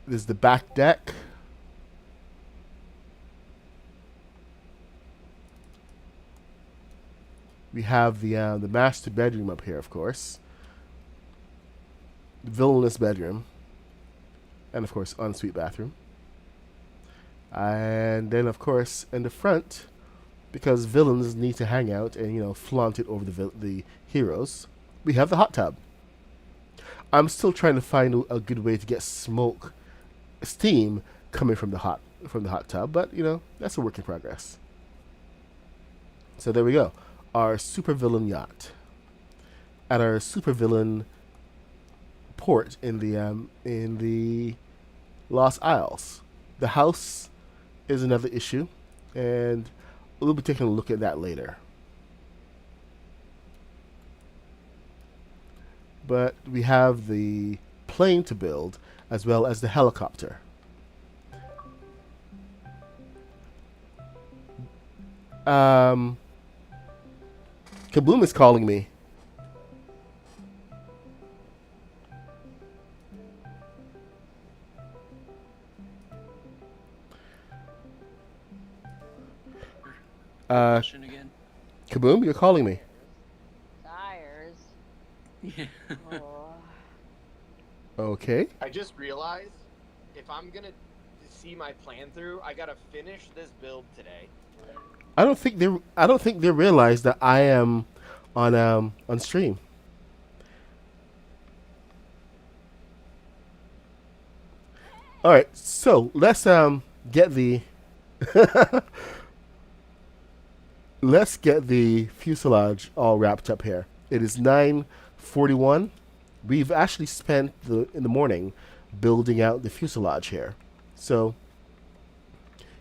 there's the back deck. We have the master bedroom up here, of course. The villainous bedroom, and of course ensuite bathroom. And then, of course, in the front, because villains need to hang out and flaunt it over the heroes, we have the hot tub. I'm still trying to find a good way to get steam coming from the hot tub, but that's a work in progress. So there we go, our supervillain yacht at our supervillain port in the Lost Isles. The house is another issue, and we'll be taking a look at that later. But we have the plane to build as well as the helicopter. Kaboom is calling me. Again. Kaboom, you're calling me. Tires. Yeah. Oh. Okay. I just realized if I'm gonna see my plan through, I gotta finish this build today. I don't think they realize that I am on stream. All right, so let's get the let's get the fuselage all wrapped up here. It is 9:41. We've actually spent in the morning building out the fuselage here. So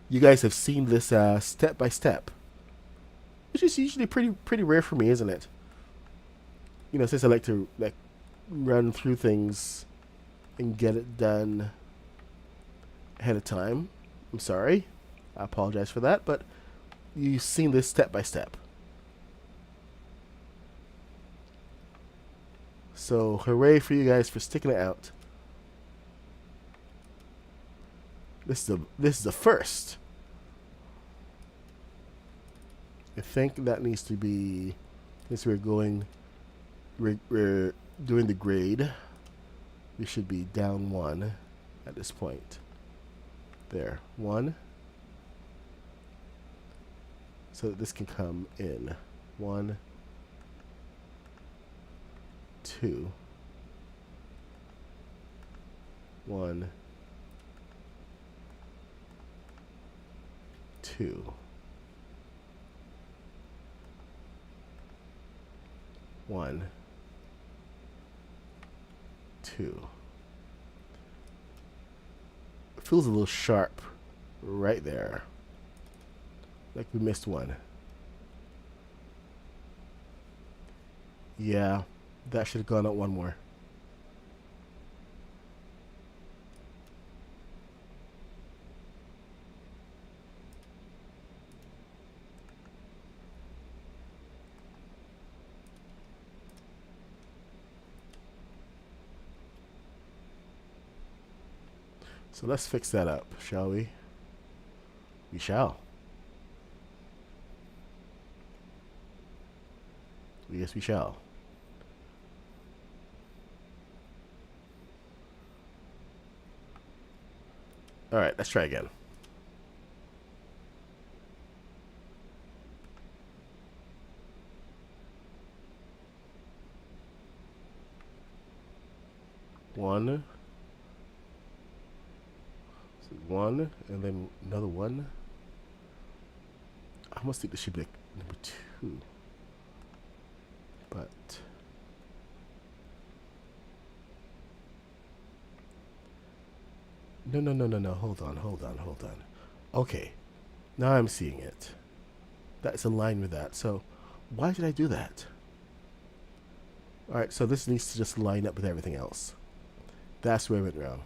you guys have seen this step by step, which is usually pretty rare for me, isn't it? Since I like to run through things and get it done ahead of time. I'm sorry. I apologize for that, but you've seen this step by step. So hooray for you guys for sticking it out. This is a first. I think that needs to be, since we're doing the grade, we should be down 1 at this point. There, 1. So that this can come in. 1, 2, 1, 2, 1, 2. It feels a little sharp right there. Like we missed one. Yeah, that should have gone up one more. So let's fix that up, shall we? We shall. Yes, we shall. All right, let's try again. one. So one, and then another one. I almost think this should be like number 2. But no. Hold on. Okay, now I'm seeing it. That's in line with that. So why did I do that? Alright, so this needs to just line up with everything else. That's where I went wrong.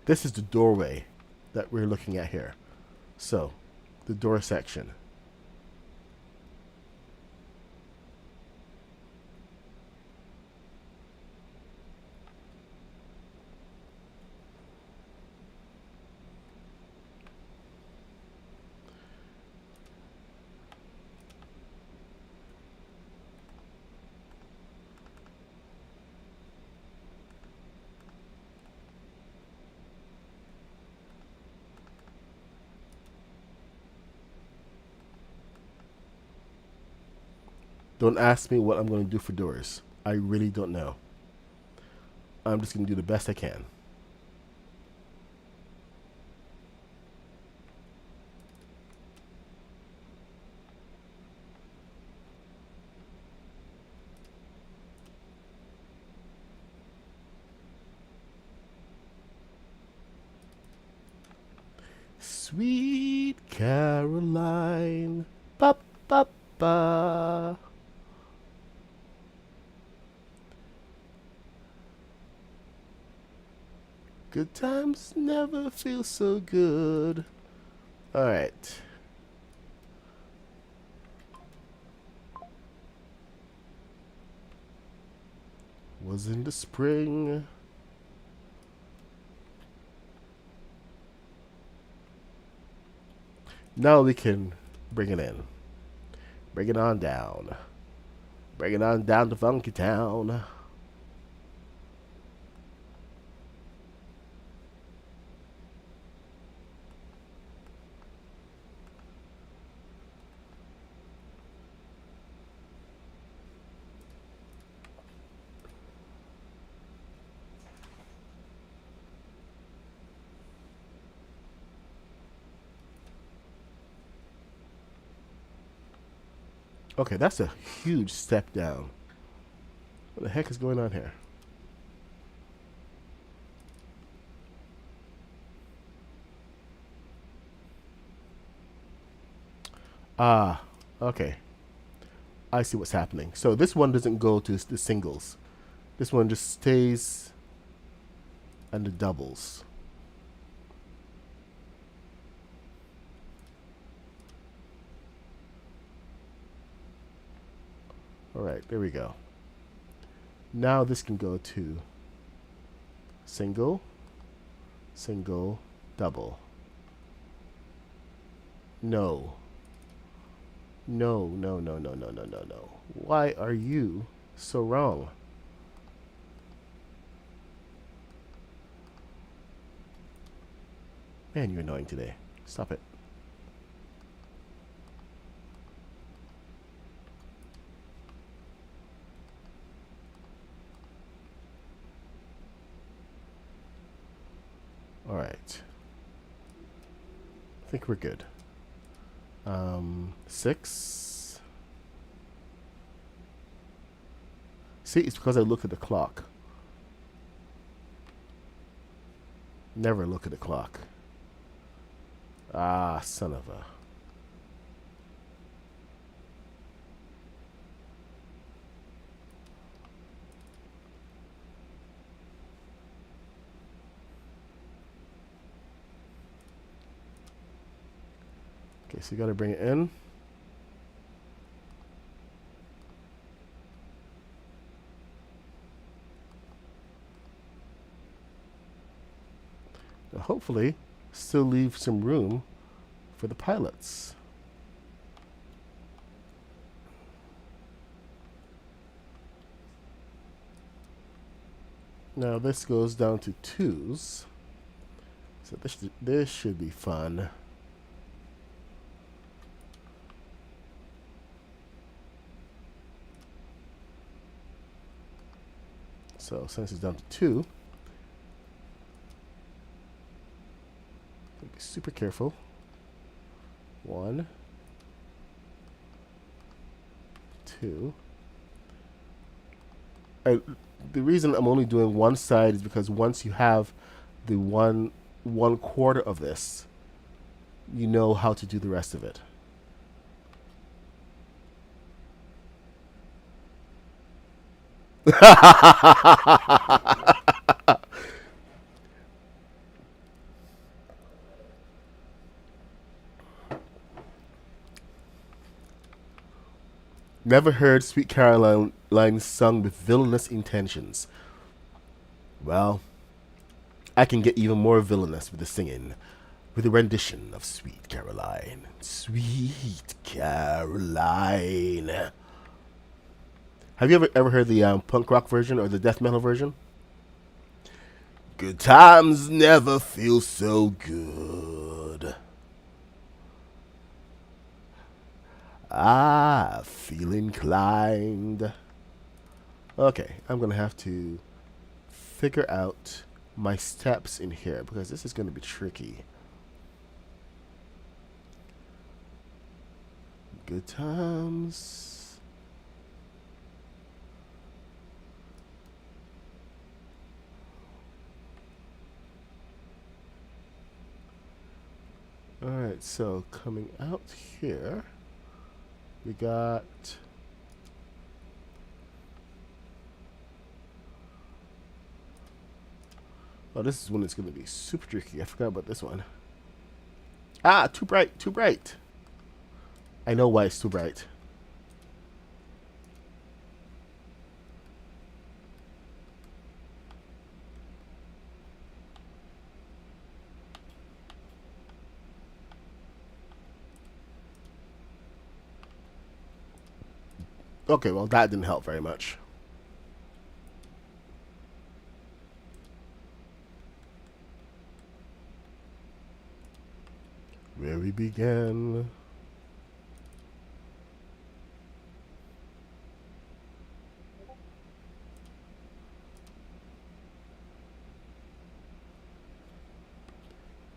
This is the doorway that we're looking at here. So, the door section. Don't ask me what I'm going to do for doors. I really don't know. I'm just going to do the best I can. Sweet Caroline. Ba ba ba. Good times never feel so good. Alright. Was in the spring. Now we can bring it in. Bring it on down. Bring it on down to Funky Town. Okay, that's a huge step down. What the heck is going on here? Ah, okay. I see what's happening. So this one doesn't go to the singles. This one just stays and the doubles. Alright, there we go. Now this can go to single, single, double. No. No. Why are you so wrong? Man, you're annoying today. Stop it. Alright. I think we're good. 6. See, it's because I looked at the clock. Never look at the clock. Ah, son of a... Okay, so you gotta bring it in. Now hopefully, still leave some room for the pilots. Now this goes down to 2s. So this should be fun. So since it's down to 2, be super careful. 1, 2. The reason I'm only doing one side is because once you have the one quarter of this, you know how to do the rest of it. Never heard Sweet Caroline sung with villainous intentions. Well, I can get even more villainous with the singing, with a rendition of Sweet Caroline. Sweet Caroline. Have you ever heard the punk rock version or the death metal version? Good times never feel so good. I feel inclined. Okay, I'm gonna have to figure out my steps in here because this is gonna be tricky. Good times. Alright, so coming out here, we got oh, this is one that's going to be super tricky. I forgot about this one. Ah, too bright, too bright. I know why it's too bright. Okay, well, that didn't help very much. Where we began.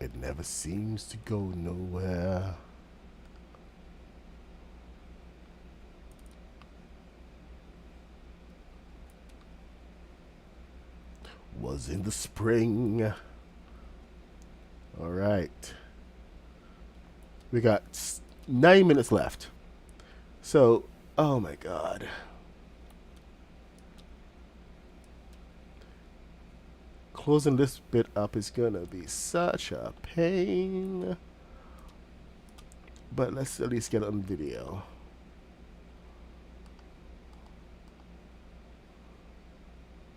It never seems to go nowhere. Was in the spring. All right. We got 9 minutes left. So, oh my God. Closing this bit up is gonna be such a pain. But let's at least get it on video.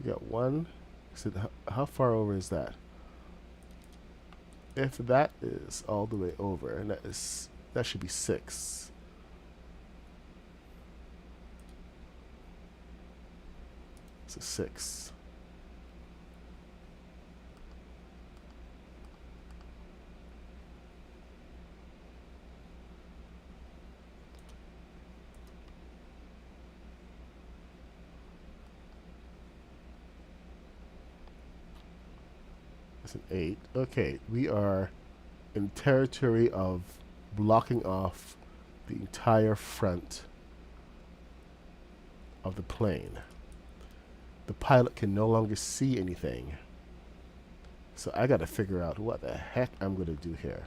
We got one. So how far over is that? If that is all the way over, and that should be 6. It's a 6. That's an 8. Okay, we are in territory of blocking off the entire front of the plane. The pilot can no longer see anything. So I gotta figure out what the heck I'm gonna do here.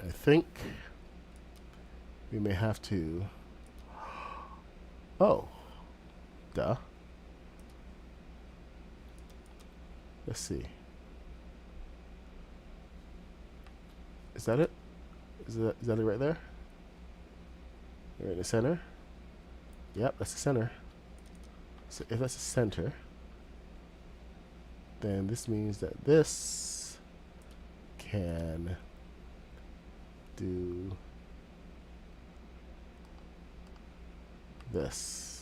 I think we may have to... Oh. Duh. Let's see. Is that it? Is that it right there? You're in the center? Yep, that's the center. So if that's the center, then this means that this can do this.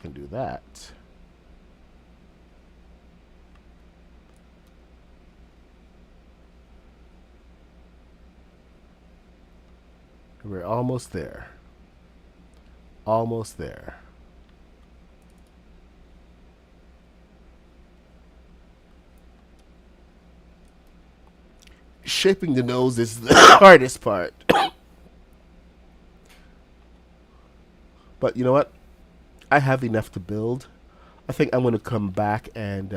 can do that. We're almost there. Almost there. Shaping the nose is the hardest part. But you know what? I have enough to build. I think I'm going to come back and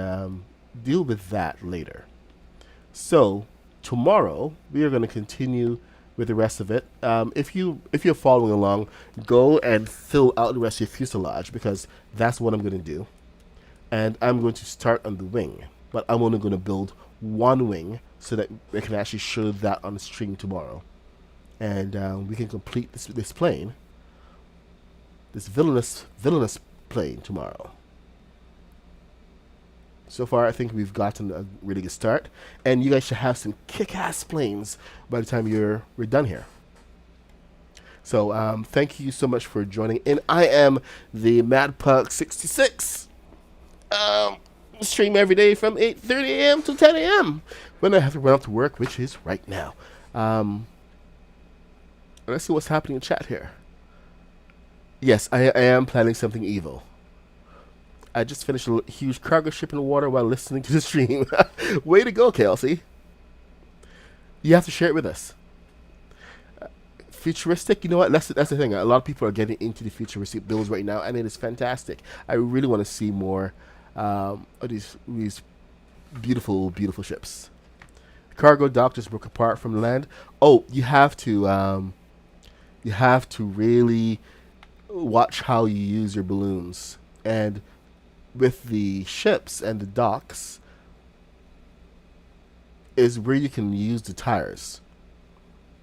deal with that later. So tomorrow we are going to continue with the rest of it. If you're following along, go and fill out the rest of your fuselage, because that's what I'm going to do. And I'm going to start on the wing, but I'm only going to build one wing so that we can actually show that on the stream tomorrow, and we can complete this plane, this villainous plane tomorrow. So far, I think we've gotten a really good start, and you guys should have some kick-ass planes by the time we're done here. So thank you so much for joining in. I am the MadPug66. Stream every day from 8:30 a.m. to 10 a.m. when I have to run off to work, which is right now. Let's see what's happening in chat here. Yes, I am planning something evil. I just finished a huge cargo ship in the water while listening to the stream. Way to go, Kelsey. You have to share it with us. Futuristic, you know what? That's the thing. A lot of people are getting into the futuristic builds right now, and it is fantastic. I really want to see more of these beautiful, beautiful ships. Cargo dock just broke apart from land. Oh, you have to really watch how you use your balloons. And with the ships and the docks is where you can use the tires.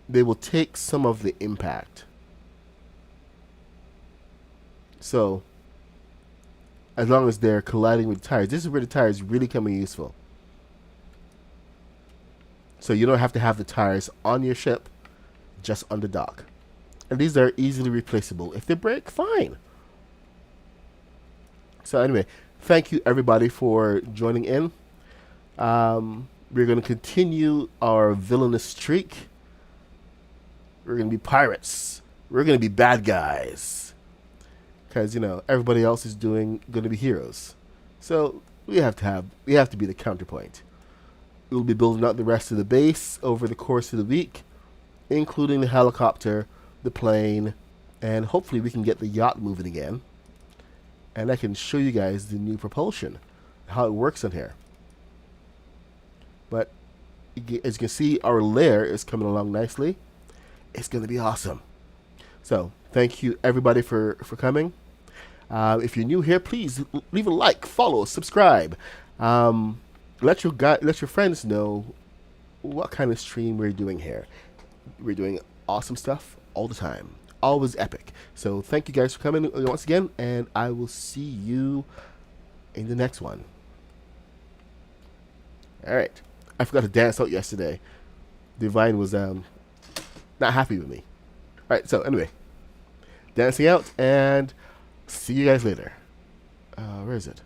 They will take some of the impact. So, as long as they're colliding with the tires, this is where the tires really come in useful. So you don't have to have the tires on your ship, just on the dock. And these are easily replaceable. If they break, fine. So anyway, thank you everybody for joining in. We're going to continue our villainous streak. We're going to be pirates. We're going to be bad guys. Because, you know, everybody else is going to be heroes. So we have to be the counterpoint. We'll be building out the rest of the base over the course of the week, including the helicopter, the plane, and hopefully we can get the yacht moving again. And I can show you guys the new propulsion, how it works on here. But as you can see, our lair is coming along nicely. It's going to be awesome. So thank you everybody for coming. If you're new here, please leave a like, follow, subscribe. Let your friends know what kind of stream we're doing here. We're doing awesome stuff all the time. Always epic. So thank you guys for coming once again, and I will see you in the next one. Alright. I forgot to dance out yesterday. Divine was not happy with me. Alright, so anyway. Dancing out, and see you guys later. Where is it?